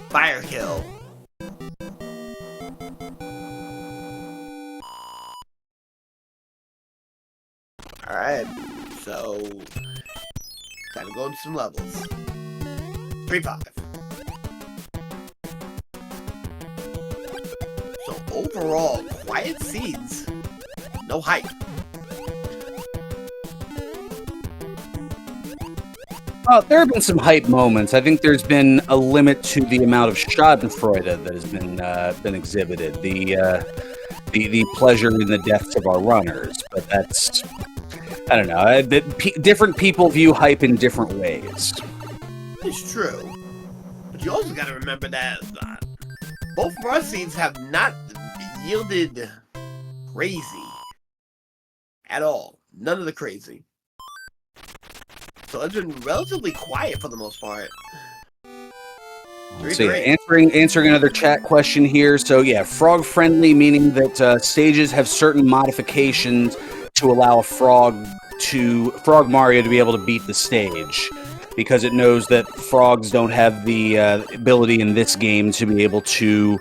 Fire kill. Alright, so time to go into some levels. 3-5. So overall, quiet seeds. No hype. There have been some hype moments. I think there's been a limit to the amount of Schadenfreude that has been exhibited. The pleasure in the deaths of our runners, but that's, I don't know. Different people view hype in different ways. It's true, but you also got to remember that both of our seeds have not yielded crazy at all. None of the crazy. So it's been relatively quiet for the most part. So yeah, answering another chat question here. So yeah, frog friendly, meaning that stages have certain modifications to allow Frog Mario to be able to beat the stage, because it knows that frogs don't have the ability in this game to be able to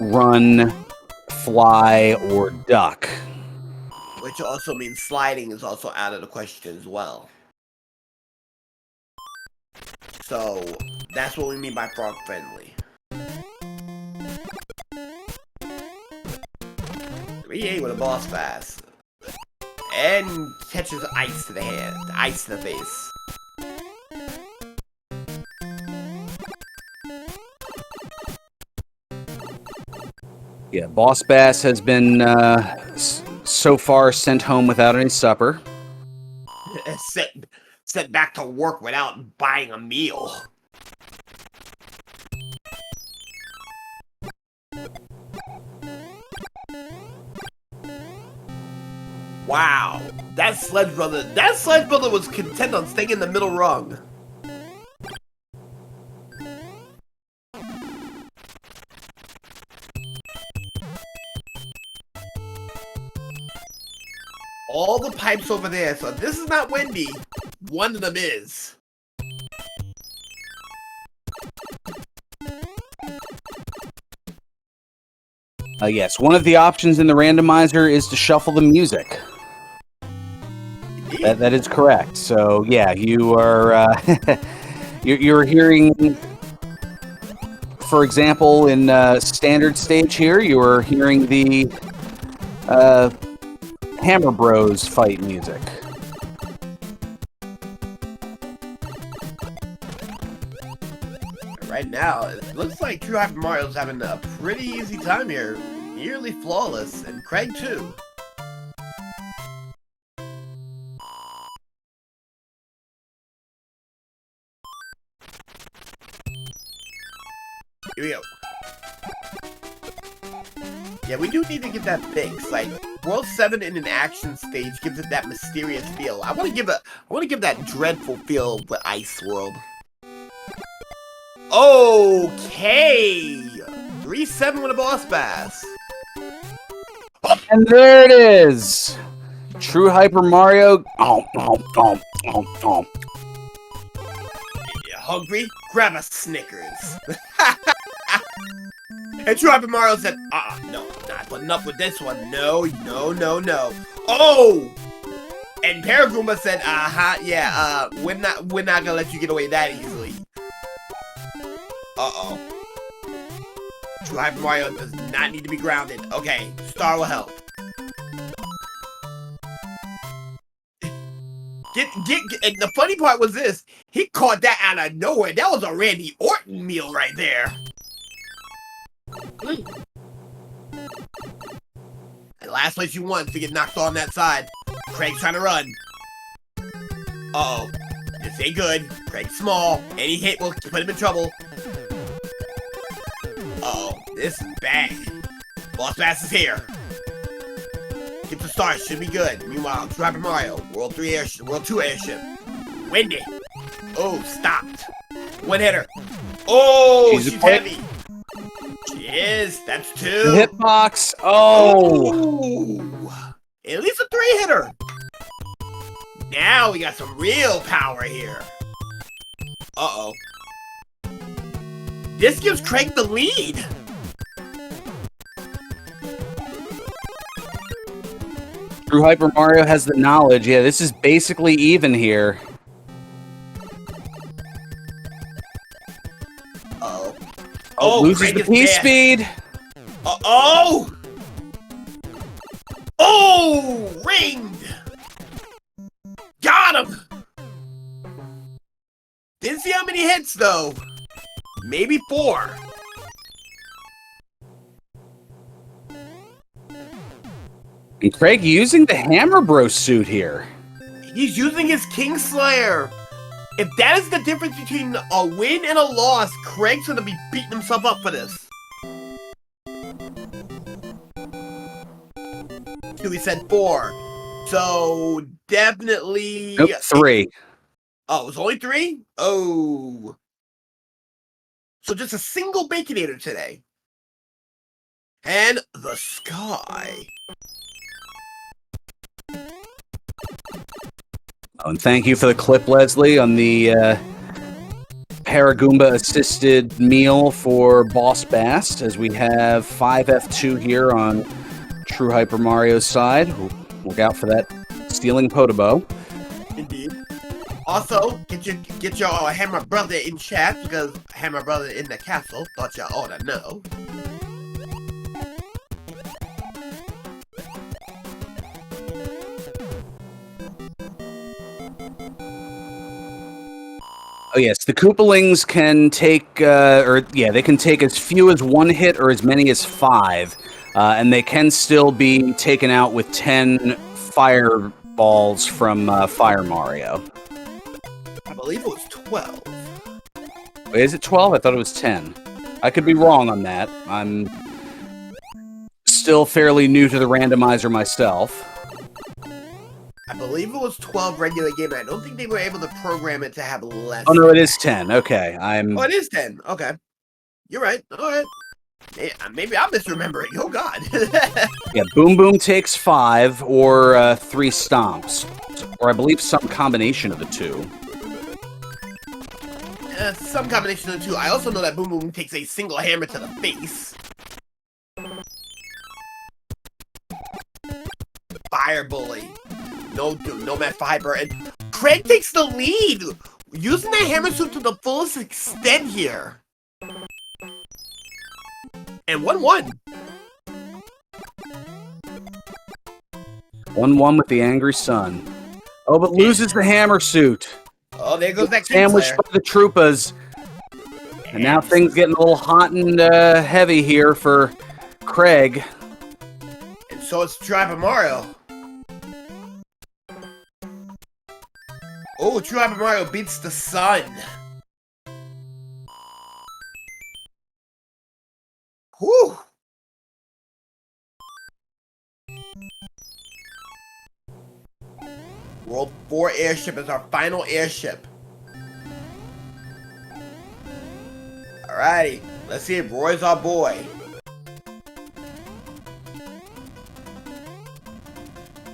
run, fly, or duck. Which also means sliding is also out of the question as well. So that's what we mean by frog friendly. 3-8 with a boss pass. And catches ice to the hand, ice to the face. Yeah, Boss Bass has been so far sent home without any supper. Sent back to work without buying a meal. Wow, that Sledge Brother was content on staying in the middle rung. All the pipes over there, so this is not windy. One of them is. Yes, one of the options in the randomizer is to shuffle the music. That is correct. So yeah, you are you're hearing, for example, in standard stage here, you are hearing the Hammer Bros fight music. Right now, it looks like TrueHyperMario's having a pretty easy time here. Nearly flawless, and CrEgg too. Here we go. Yeah, we do need to get that fixed. Like, World 7 in an action stage gives it that mysterious feel. I want to give that dreadful feel with Ice World. Okay! 3-7 with a boss bass. And there it is! TrueHyperMario. You hungry? Grab a Snickers. And TrueHyperMario said, no, not putting up with this one. No. Oh! And Paragoomba said, yeah, we're not gonna let you get away that easily. Uh-oh. TrueHyperMario does not need to be grounded. Okay, Star will help. And the funny part was this, he caught that out of nowhere. That was a Randy Orton meal right there. And last place you want to get knocked on that side. CrEgg's trying to run. Uh-oh. This ain't good. CrEgg's small. Any hit will put him in trouble. Uh-oh. This is bad. Boss Bass is here. Get the stars. Should be good. Meanwhile, TrueHyperMario. World 3 airship. World 2 airship. Windy. Oh, stopped. One hitter. Oh, she's heavy. She is. That's 2. The hitbox. Oh. Ooh. At least a 3-hitter. Now we got some real power here. Uh-oh. This gives CrEgg the lead. TrueHyperMario has the knowledge. Yeah, this is basically even here. Uh-oh. Oh, loses CrEgg the P-speed. Uh-oh! Oh! Ringed! Got him! Didn't see how many hits, though. Maybe 4. And CrEgg using the Hammer Bros suit here. He's using his Kingslayer. If that is the difference between a win and a loss, CrEgg's gonna be beating himself up for this. We said 4. So, definitely... Nope, 3. Oh, it was only 3? Oh. So just a single Baconator today. And the sky. Oh, and thank you for the clip, Leslie, on the Paragoomba-assisted meal for Boss Bass, as we have 5F2 here on TrueHyperMario's side. Look out for that stealing Podobo. Indeed. Also, get your Hammer Brother in chat, because Hammer Brother in the castle. Thought y'all ought to know. Oh yes, the Koopalings can take, they can take as few as 1 hit or as many as 5, and they can still be taken out with 10 fireballs from Fire Mario. I believe it was 12. Wait, is it 12? I thought it was 10. I could be wrong on that. I'm still fairly new to the randomizer myself. I believe it was 12 regular game. I don't think they were able to program it to have less. Oh no, it is 10. Okay, Oh, it is 10. Okay. You're right. All right. Maybe I'm misremembering. Oh, God. Yeah, Boom Boom takes 5 or 3 stomps. Or I believe some combination of the two. Some combination of the two. I also know that Boom Boom takes a single hammer to the face. Fire Bully. No Matt Fiber. And CrEgg takes the lead. Using the hammer suit to the fullest extent here. And 1-1. 1-1 with the Angry Sun. Oh, but loses the hammer suit. Oh, there goes that sandwiched by the Troopas. And now things getting a little hot and heavy here for CrEgg. And so it's TrueHyperMario. Oh, TrueHyperMario beats the Sun. Whew. World 4 airship is our final airship. Alrighty, let's see if Roy's our boy.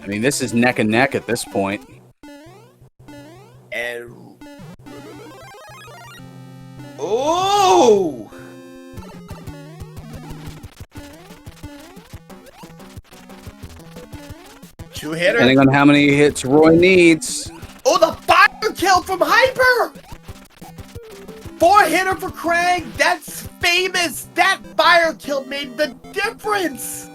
I mean, this is neck and neck at this point. And... Oh! Two-hitter. Depending on how many hits Roy needs. Oh, the fire kill from Hyper! 4-hitter for CrEgg. That's famous. That fire kill made the difference.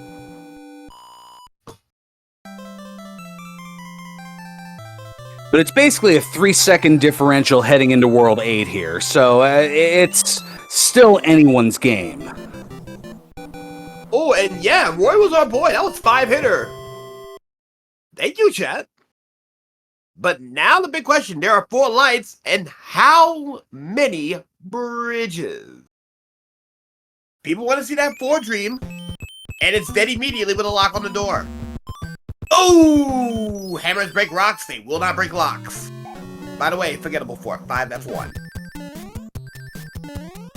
But it's basically a 3-second differential heading into World 8 here, so it's still anyone's game. Oh, and yeah, Roy was our boy. That was 5-hitter. Thank you, chat. But now the big question, there are 4 lights, and how many bridges? People want to see that 4 dream, and it's dead immediately with a lock on the door. Oh! Hammers break rocks, they will not break locks. By the way, forgettable 4, 5F1.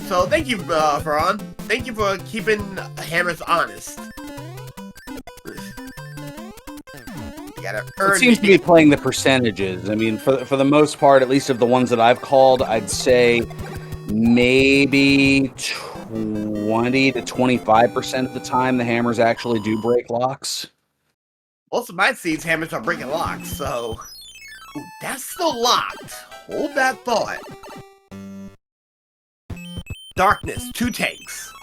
So thank you, Faran. Thank you for keeping hammers honest. It seems to be playing the percentages. I mean, for the most part, at least of the ones that I've called, I'd say maybe 20 to 25% of the time the hammers actually do break locks. Most of my seeds, hammers are breaking locks, so... Ooh, that's still locked. Hold that thought. Darkness, 2 tanks.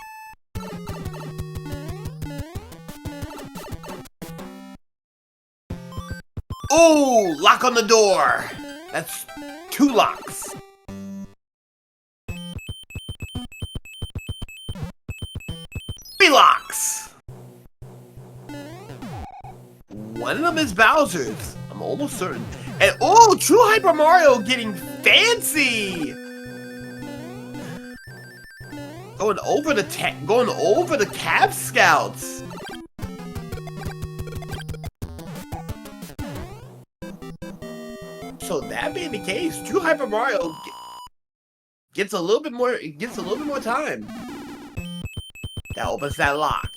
Ooh, lock on the door. That's 2 locks. Three locks. One of them is Bowser's. I'm almost certain. And oh, TrueHyperMario getting fancy. Going over the Cav Scouts. So that being the case, TrueHyperMario gets a little bit more time. That opens that lock.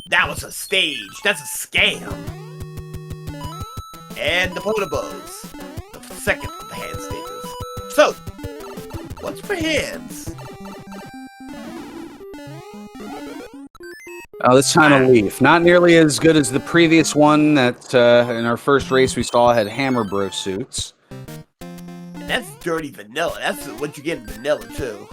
That was a stage. That's a scam. And the Potobos. The second of the hand stages. So, what's for hands? Oh, this time a leaf. Not nearly as good as the previous one that in our first race we saw had Hammer Bro suits. And that's dirty vanilla. That's what you get in vanilla, too.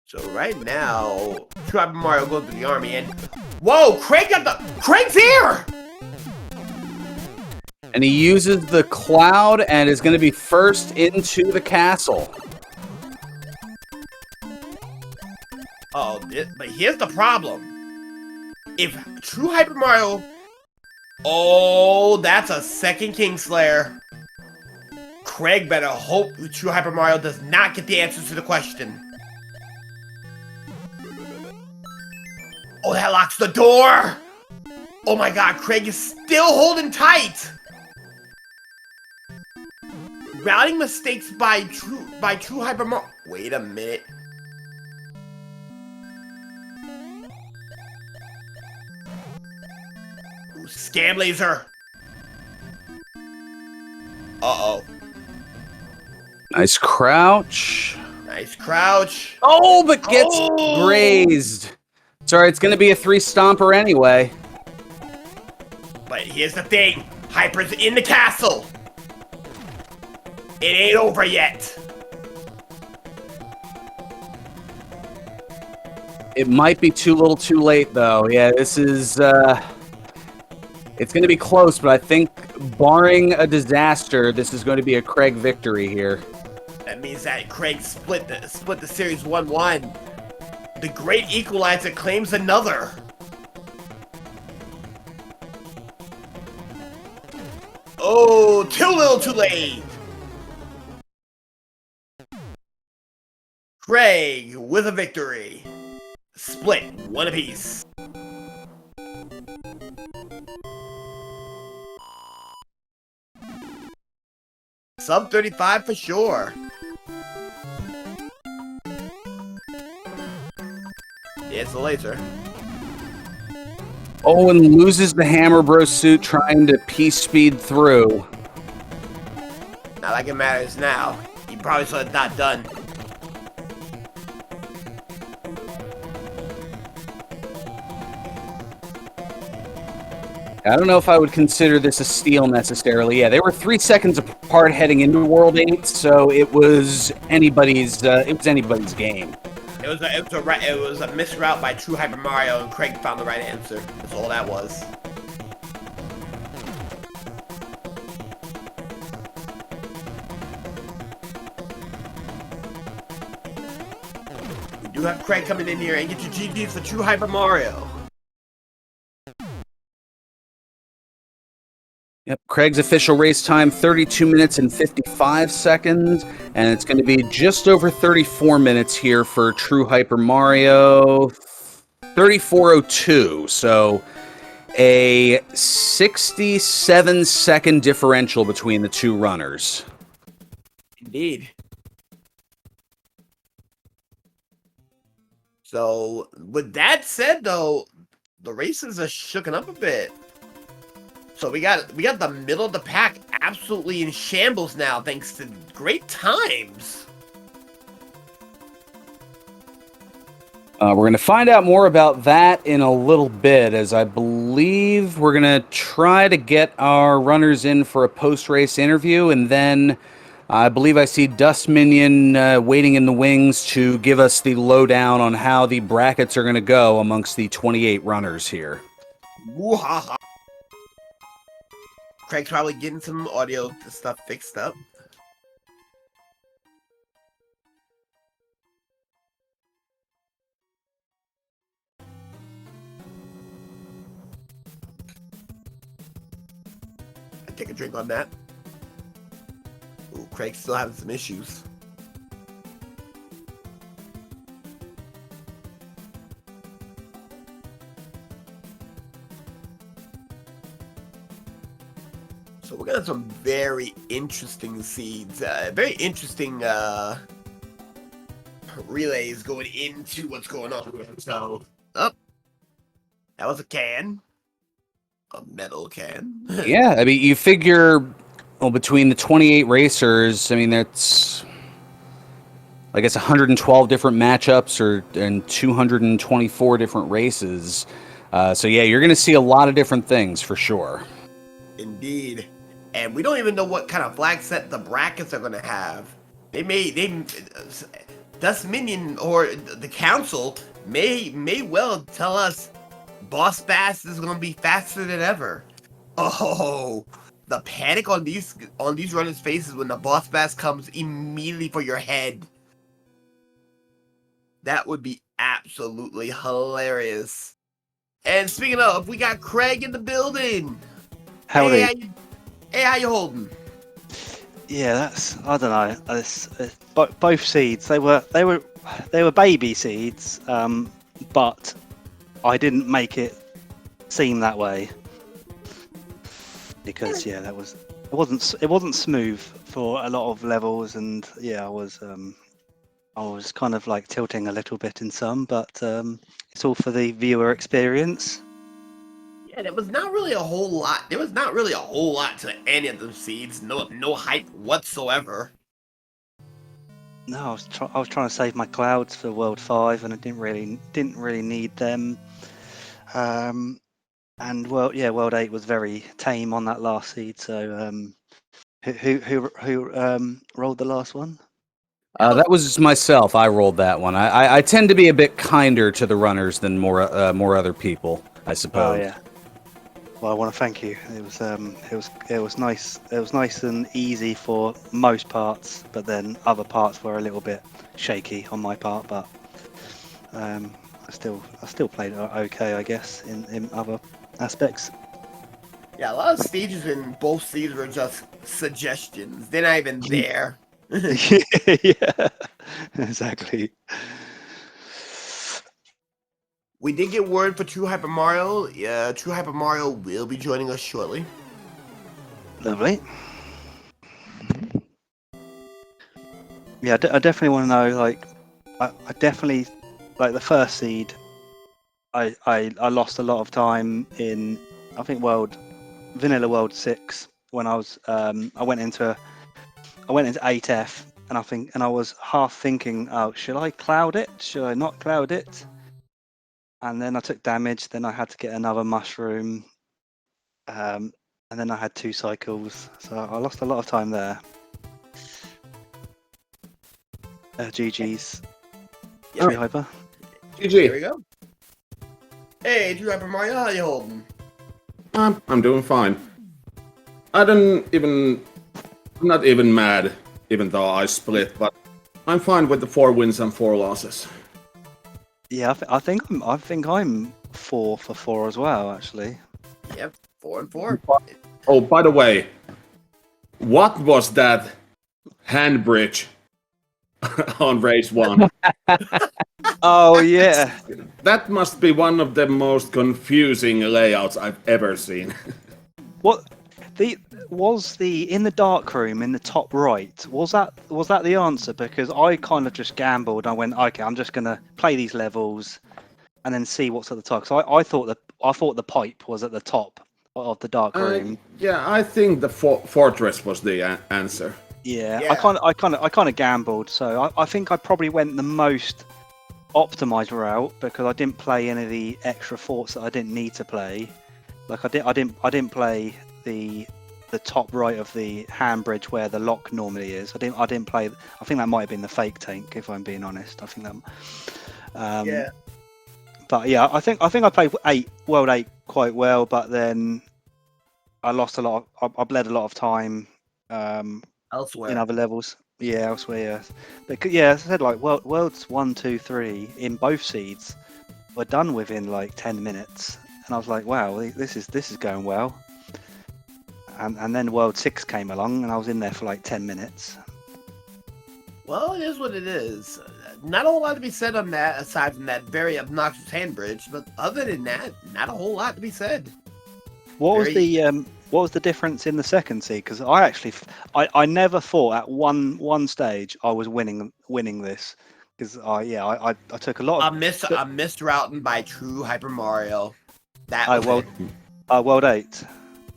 So right now, TrueHyperMario goes to the army and... Whoa! CrEgg's here! And he uses the cloud and is going to be first into the castle. Oh, but here's the problem. If TrueHyperMario... Oh, that's a second Kingslayer. CrEgg better hope TrueHyperMario does not get the answers to the question. Oh, that locks the door! Oh my god, CrEgg is still holding tight! Routing mistakes by TrueHyperMario. Wait a minute. Ooh, Scam Laser! Uh-oh. Nice crouch. Nice crouch. Oh, but gets grazed. Sorry, it's going to be a 3 stomper anyway. But here's the thing. Hyper's in the castle. It ain't over yet. It might be too little too late, though. Yeah, this is... it's going to be close, but I think, barring a disaster, this is going to be a CrEgg victory here. That means that CrEgg split the series 1-1. The Great Equalizer claims another. Oh, too little too late. CrEgg with a victory. Split, 1 apiece. Sub 35 for sure. It's the laser. Oh, and loses the Hammer Bro suit trying to P-speed through. Not like it matters now. He probably saw it's not done. I don't know if I would consider this a steal necessarily. Yeah, they were 3 seconds apart heading into World 8, so it was anybody's game. It was a misroute by TrueHyperMario, and CrEgg found the right answer. That's all that was. We do have CrEgg coming in here and get your GGs for TrueHyperMario. Yep, CrEgg's official race time, 32 minutes and 55 seconds, and it's going to be just over 34 minutes here for TrueHyperMario, 34:02, so a 67-second differential between the two runners. Indeed. So, with that said, though, the races are shooken up a bit. So we got the middle of the pack absolutely in shambles now, thanks to great times. We're going to find out more about that in a little bit, as I believe we're going to try to get our runners in for a post-race interview, and then I believe I see Dust Minion waiting in the wings to give us the lowdown on how the brackets are going to go amongst the 28 runners here. Woo-ha-ha. CrEgg's probably getting some audio stuff fixed up. I take a drink on that. Ooh, CrEgg's still having some issues. So we're gonna have some very interesting seeds, very interesting relays going into what's going on here. So, that was a can, a metal can. Yeah, I mean, you figure, well, between the 28 racers, I mean, that's, I guess, 112 different matchups and 224 different races. So yeah, you're gonna see a lot of different things for sure. Indeed. And we don't even know what kind of flag set the brackets are going to have. Dust Minion or the council may well tell us Boss Bass is going to be faster than ever. Oh, the panic on these runners' faces when the Boss Bass comes immediately for your head. That would be absolutely hilarious. And speaking of, we got CrEgg in the building. Howdy. Hey, how you holding? Yeah, that's, I don't know. Both seeds, they were baby seeds, but I didn't make it seem that way because it wasn't smooth for a lot of levels, and I was kind of like tilting a little bit in some, but it's all for the viewer experience. Yeah, there was not really a whole lot. There was not really a whole lot to any of the seeds. No hype whatsoever. No, I was trying to save my clouds for World 5, and I didn't really need them. And World 8 was very tame on that last seed. So who rolled the last one? That was myself. I rolled that one. I tend to be a bit kinder to the runners than more other people, I suppose. Oh yeah. Well, I want to thank you. It was nice. It was nice and easy for most parts, but then other parts were a little bit shaky on my part. But I still played okay, I guess, in other aspects. Yeah, a lot of stages in both seeds were just suggestions. They're not even there. Yeah, exactly. We did get word for TrueHyperMario. Yeah, TrueHyperMario will be joining us shortly. Lovely. Yeah, I definitely want to know. Like, I definitely like the first seed. I lost a lot of time in, I think, Vanilla World 6 when I was I went into 8F, and I was half thinking, oh, should I cloud it? Should I not cloud it? And then I took damage. Then I had to get another mushroom, and then I had 2 cycles, so I lost a lot of time there. GG's. Yeah. TrueHyper. Here GG. we go. Hey, TrueHyperMario, how you holding? I'm doing fine. I'm not even mad, even though I split, but I'm fine with the 4 wins and 4 losses. Yeah, I think I'm 4 for 4 as well, actually. Yep, 4 and 4. Oh, by the way, what was that hand bridge on race 1? Oh yeah. That must be one of the most confusing layouts I've ever seen. What was the in the dark room in the top right? Was that the answer? Because I kind of just gambled. I went, okay, I'm just gonna play these levels and then see what's at the top. So I thought the pipe was at the top of the dark room. Yeah, I think the fortress was the answer. Yeah, Yeah. I kind of gambled. So I think I probably went the most optimized route because I didn't play any of the extra forts that I didn't need to play. Like I didn't play the top right of the hand bridge where the lock normally is. I didn't play. I think that might have been the fake tank, if I'm being honest. I think that. Yeah. But yeah, I think I played World 8 quite well, but then I lost a lot. I bled a lot of time Elsewhere. in other levels. Yeah, elsewhere. Yeah, but yeah, as I said, like Worlds 1, 2, 3 in both seeds were done within like 10 minutes, and I was like, wow, this is going well. And then World 6 came along, and I was in there for like 10 minutes. Well, it is what it is. Not a whole lot to be said on that, aside from that very obnoxious hand bridge. But other than that, not a whole lot to be said. What was the difference in the second seed? Because I never thought at one stage I was winning this. Because I took a lot of A missed routing by TrueHyperMario. That Oh, was well- it. World 8.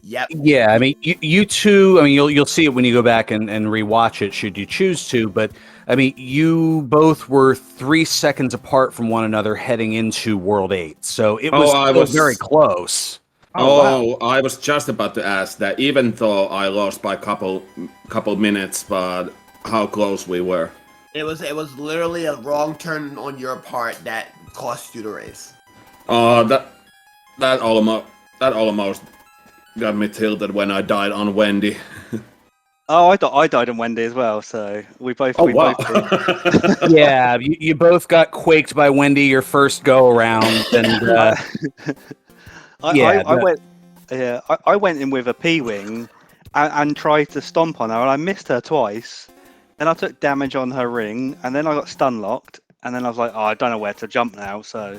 Yep. Yeah, I mean, you two. I mean, you'll see it when you go back and rewatch it, should you choose to. But I mean, you both were 3 seconds apart from one another heading into World 8, so it was I still was- very close. Oh, I was just about to ask that. Even though I lost by couple minutes, but how close we were. It was literally a wrong turn on your part that cost you the race. That almost got me tilted when I died on Wendy. Oh, I died in Wendy as well. So we both. Oh we wow! Both did. Yeah, you both got quaked by Wendy your first go around, and I went in with a P-wing and tried to stomp on her, and I missed her twice. Then I took damage on her ring, and then I got stun locked, and then I was like, oh, I don't know where to jump now. So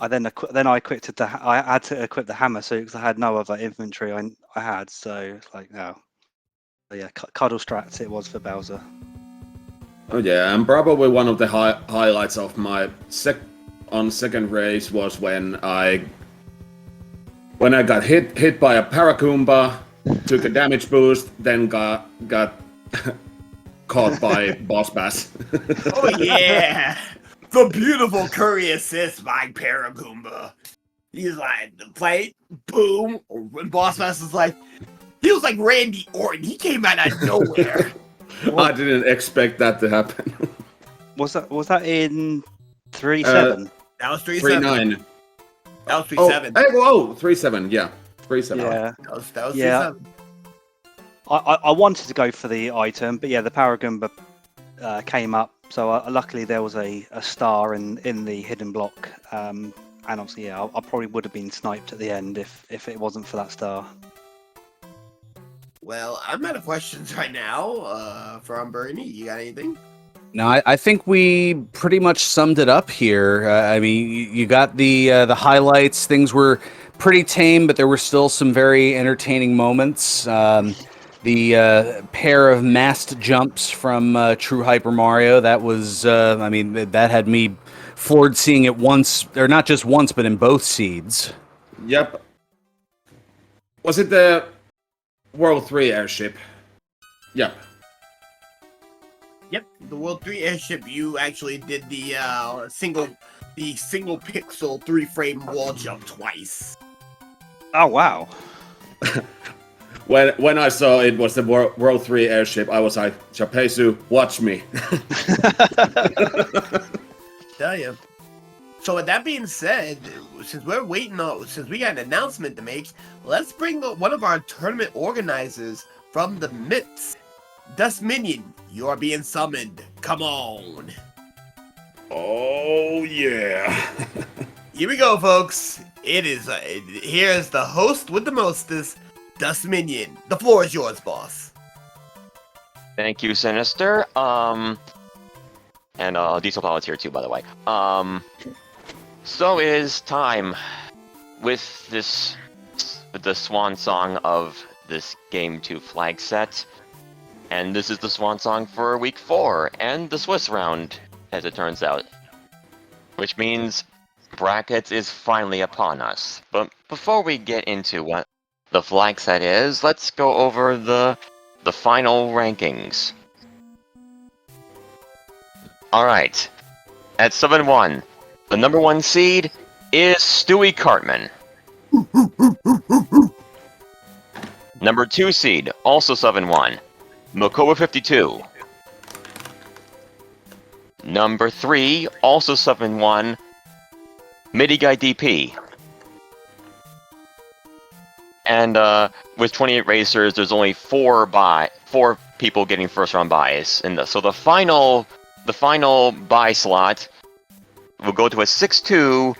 I equipped I had to equip the hammer suit because I had no other inventory I had. So it's like no, but yeah, cuddle strats it was for Bowser. Oh yeah, and probably one of the highlights of my second race was when I got hit by a Paragoomba, took a damage boost, then got caught by Boss Bass. Oh yeah, the beautiful curry assist by Paragoomba. He's like, fight, boom. When Boss Bass is like, he was like Randy Orton. He came out of nowhere. I didn't expect that to happen. Was that in 3-7? That was 3-7. 3-9. That was 3-7. Hey, whoa, 3-7. Yeah, 3-7. Yeah. That was Yeah. 3-7. I wanted to go for the item, but yeah, the Paragoomba came up. So luckily there was a star in the hidden block, and obviously yeah, I probably would have been sniped at the end if it wasn't for that star. Well, I'm out of questions right now. From Bernie, you got anything? No, I think we pretty much summed it up here. I mean, you got the highlights. Things were pretty tame, but there were still some very entertaining moments. The pair of masked jumps from TrueHyperMario, that was, I mean, that had me floored seeing it once, or not just once, but in both seeds. Yep. Was it the World 3 airship? Yep. Yep, the World 3 airship. You actually did the single pixel 3-frame wall jump twice. Oh wow! When I saw it was the World 3 airship, I was like, Chapezu, watch me. Tell you. So with that being said, since we got an announcement to make, let's bring one of our tournament organizers from the midst. Dust Minion, you are being summoned. Come on. Oh yeah. Here we go, folks. Here's the host with the mostest, Dust Minion. The floor is yours, boss. Thank you, Sinister. And Diesel Pilot's here too, by the way. So it is time with the swan song of this Game 2 flag set. And this is the swan song for week 4 and the Swiss round, as it turns out. Which means brackets is finally upon us. But before we get into what the flag set is, let's go over the final rankings. Alright, at 7-1, the number 1 seed is Stewie Cartman. Number 2 seed, also 7-1, Makoba 52. Number 3, also 7-1, Midi Guy DP. And with 28 racers, there's only 4 people getting first round buys. So the final buy slot will go to a 6-2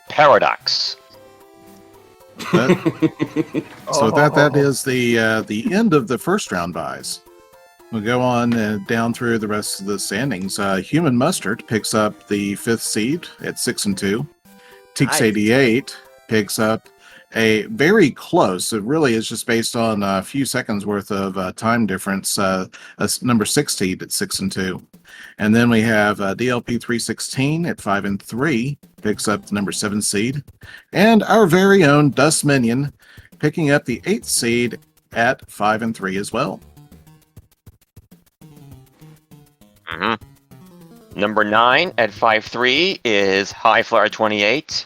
Paradox. That is the end of the first round buys. We'll go on down through the rest of the standings. Human Mustard picks up the 5th seed at 6-2. Teeks88 picks up a very close. It really is just based on a few seconds worth of time difference. Number 6 seed at 6-2. And then we have DLP316 at 5-3 picks up the number 7 seed. And our very own Dust Minion picking up the 8th seed at 5-3 as well. Number 9 at 5-3 is High Flyer 28.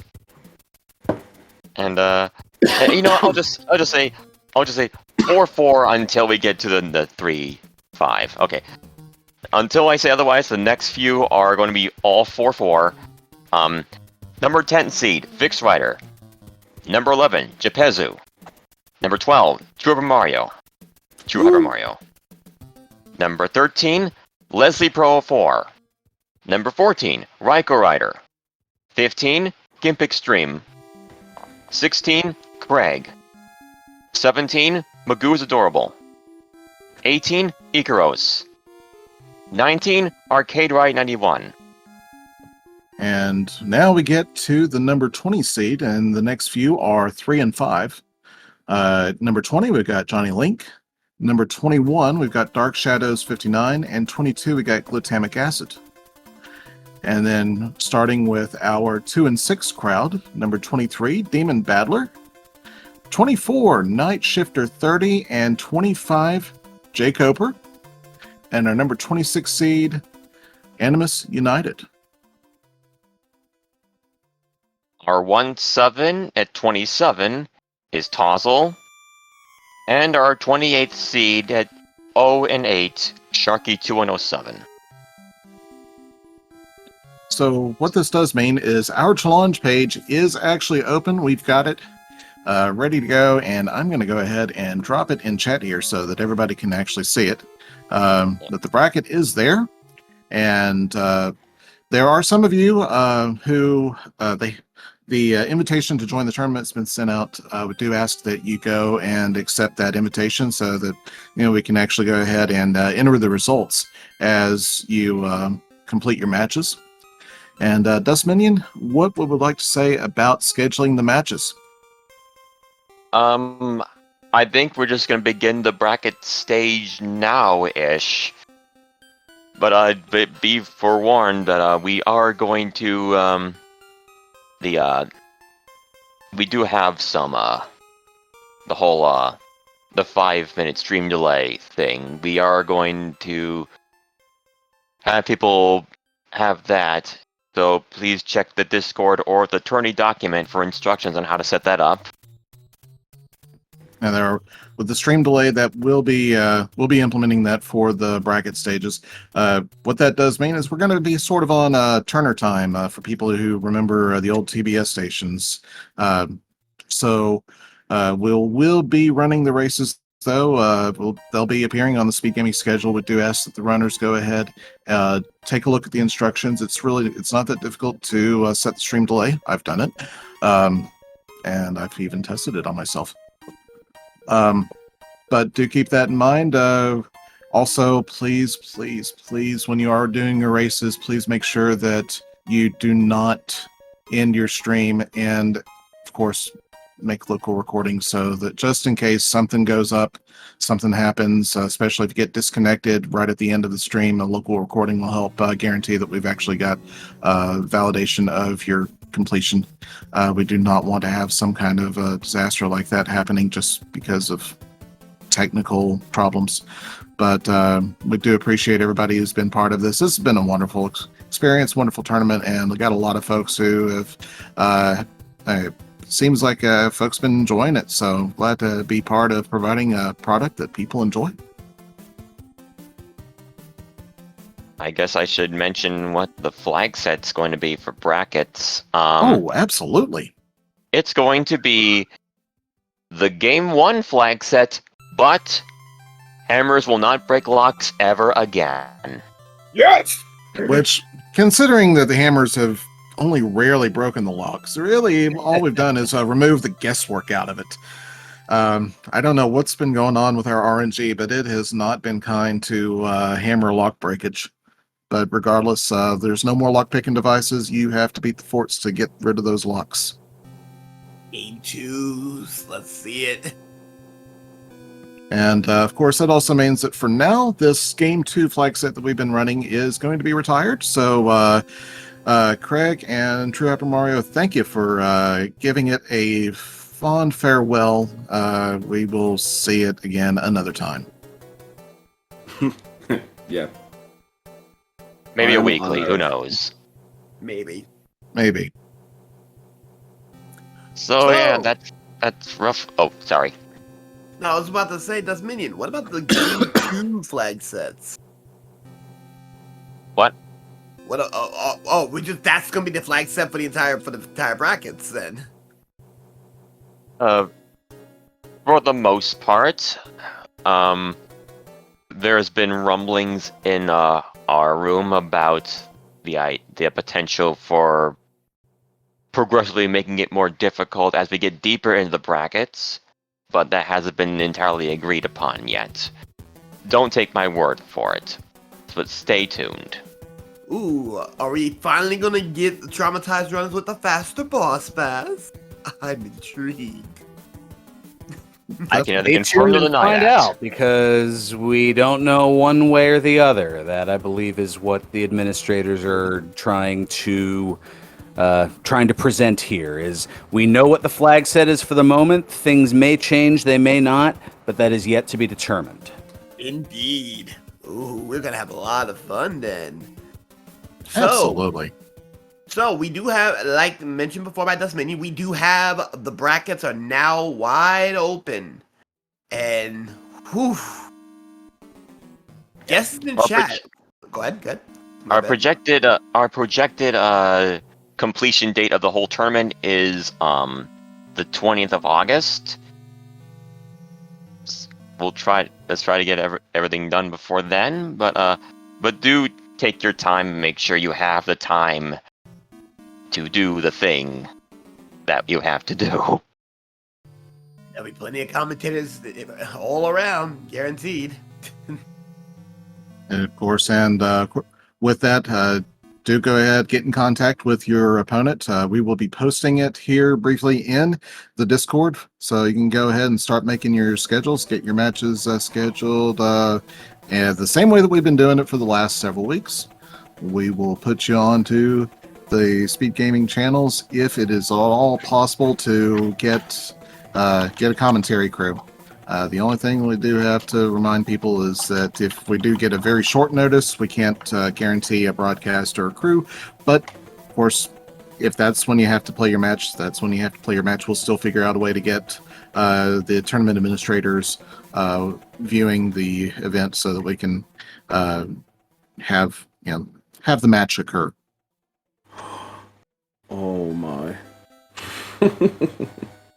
And you know, I'll just say 4-4 until we get to the 3-5. Okay. Until I say otherwise, the next few are going to be all 4-4. Number 10 seed, Vix Rider. Number 11, Japezu. Number 12, TrueHyperMario. TrueHyperMario. Number 13, Leslie Pro 4. Number 14, Ryko Rider. 15, Gimp Extreme. 16, CrEgg. 17, Magoo's Adorable. 18, Ikaros. 19, Arcade Ride 91. And now we get to the number 20 seed, and the next few are 3 and 5. Number 20, we've got Johnny Link. Number 21, we've got Dark Shadows 59, and 22, we got Glutamic Acid. And then starting with our 2 and 6 crowd, number 23, Demon Battler. 24, Night Shifter 30, and 25, Jay Coper. And our number 26 seed, Animus United. Our 1-7 at 27 is Tozzle. And our 28th seed at 0 and 8, Sharky 2107. So what this does mean is our challenge page is actually open. We've got it ready to go, and I'm going to go ahead and drop it in chat here so that everybody can actually see it. But the bracket is there, and there are some of you who the invitation to join the tournament has been sent out. We do ask that you go and accept that invitation so that we can actually go ahead and enter the results as you complete your matches. And Dust Minion, what would we like to say about scheduling the matches? I think we're just gonna begin the bracket stage now-ish. But be forewarned that we are going to we do have some the whole the 5-minute stream delay thing. We are going to have people have that. So please check the Discord or the tourney document for instructions on how to set that up. And with the stream delay, that we'll be implementing that for the bracket stages. What that does mean is we're going to be sort of on Turner time for people who remember the old TBS stations. So we'll be running the races though. They'll be appearing on the SpeedGaming schedule. We do ask that the runners go ahead, take a look at the instructions. It's not that difficult to set the stream delay. I've done it, and I've even tested it on myself. But do keep that in mind. Also, please, when you are doing your races, please make sure that you do not end your stream, and of course make local recordings so that just in case something goes up, something happens, especially if you get disconnected right at the end of the stream, a local recording will help guarantee that we've actually got validation of your completion. We do not want to have some kind of disaster like that happening just because of technical problems. But we do appreciate everybody who's been part of this. This has been a wonderful experience, wonderful tournament, and we got a lot of folks who have seems like folks been enjoying it, so glad to be part of providing a product that people enjoy. I guess I should mention what the flag set's going to be for brackets. Oh, absolutely. It's going to be the Game 1 flag set, but hammers will not break locks ever again. Yes! Which, considering that the hammers have only rarely broken the locks, really all we've done is remove the guesswork out of it. I don't know what's been going on with our RNG, but it has not been kind to hammer lock breakage. But regardless, there's no more lock picking devices. You have to beat the forts to get rid of those locks. Game 2s, let's see it. And of course, that also means that for now, this Game 2 flag set that we've been running is going to be retired. So CrEgg and TrueHyperMario, thank you for giving it a fond farewell. We will see it again another time. Yeah. Maybe a weekly, who knows? Maybe. So yeah, that's rough. Oh, sorry. No, I was about to say, Dust Minion, what about the Game 2 flag sets? What? What? That's gonna be the flag set for the entire brackets then. For the most part, there's been rumblings in our room about the potential for progressively making it more difficult as we get deeper into the brackets, but that hasn't been entirely agreed upon yet. Don't take my word for it, but stay tuned. Ooh, are we finally gonna get the traumatized runs with the faster boss pass? I'm intrigued. I can neither Stay confirm tuned nor and deny find that. out because we don't know one way or the other. That I believe is what the administrators are trying to present here. Is we know what the flag set is for the moment. Things may change, they may not, but that is yet to be determined. Indeed. Ooh, we're gonna have a lot of fun then. Absolutely. So we do have, like mentioned before by Dustmini, we do have the brackets are now wide open, and whew. Guess in Our chat. Go ahead. My Our bad. projected completion date of the whole tournament is the 20th of August. Let's try to get everything done before then, but do take your time and make sure you have the time to do the thing that you have to do. There'll be plenty of commentators all around, guaranteed. And of course, with that, do go ahead, get in contact with your opponent. We will be posting it here briefly in the Discord, so you can go ahead and start making your schedules, get your matches scheduled, and the same way that we've been doing it for the last several weeks. We will put you onto the Speed Gaming channels if it is at all possible to get a commentary crew. The only thing we do have to remind people is that if we do get a very short notice, we can't guarantee a broadcast or a crew. But, of course, if that's when you have to play your match, that's when you have to play your match. We'll still figure out a way to get the tournament administrators viewing the event so that we can have the match occur. Oh my.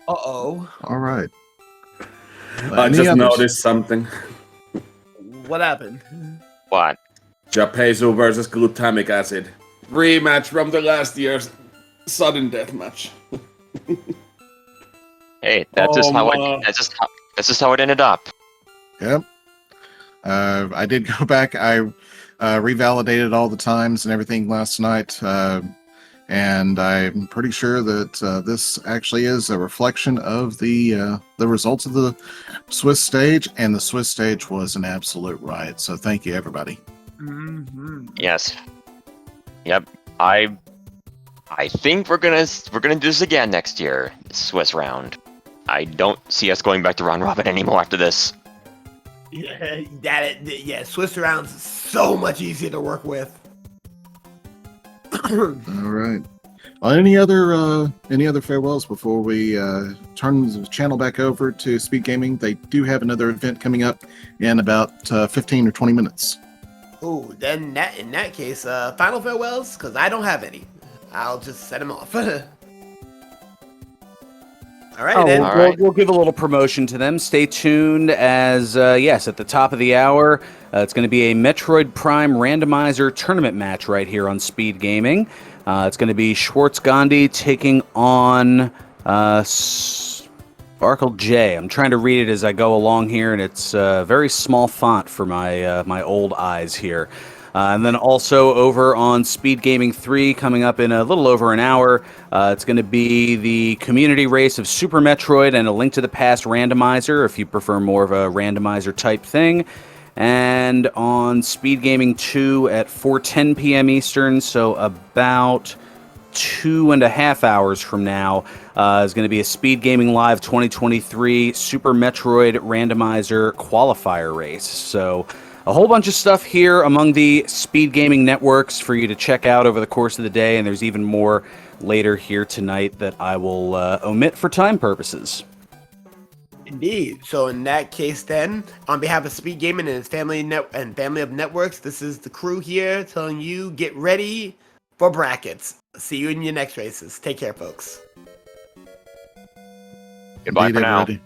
Uh-oh. All right. I Any just others? noticed something. What happened? What? Japezo versus glutamic acid. Rematch from the last year's sudden death match. Hey, that's just how it ended up. Yep. I did go back. I revalidated all the times and everything last night, and I'm pretty sure that this actually is a reflection of the results of the Swiss stage, and the Swiss stage was an absolute riot. So thank you, everybody. Mm-hmm. Yes. Yep. I think we're gonna do this again next year. Swiss round. I don't see us going back to round robin anymore after this. Yeah, Swiss rounds is so much easier to work with. All right. Well, any other farewells before we turn the channel back over to Speed Gaming? They do have another event coming up in about 15 or 20 minutes. Oh, then in that case, final farewells, because I don't have any. I'll just set them off. All right, then. All right. We'll give a little promotion to them. Stay tuned as, yes, at the top of the hour, it's going to be a Metroid Prime Randomizer tournament match right here on Speed Gaming. It's going to be Schwartz Gandhi taking on Sparkle J. I'm trying to read it as I go along here, and it's very small font for my old eyes here. And then also over on Speed Gaming 3, coming up in a little over an hour, it's going to be the community race of Super Metroid and a Link to the Past randomizer, if you prefer more of a randomizer type thing. And on Speed Gaming 2 at 4:10 p.m. Eastern, so about 2.5 hours from now, is going to be a Speed Gaming Live 2023 Super Metroid randomizer qualifier race. So a whole bunch of stuff here among the Speed Gaming networks for you to check out over the course of the day, and there's even more later here tonight that I will omit for time purposes. Indeed. So in that case, then, on behalf of Speed Gaming and its family of networks, this is the crew here telling you get ready for brackets. See you in your next races. Take care, folks. Goodbye for now. Everybody.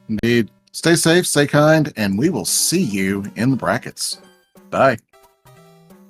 Indeed. Stay safe, stay kind, and we will see you in the brackets. Bye.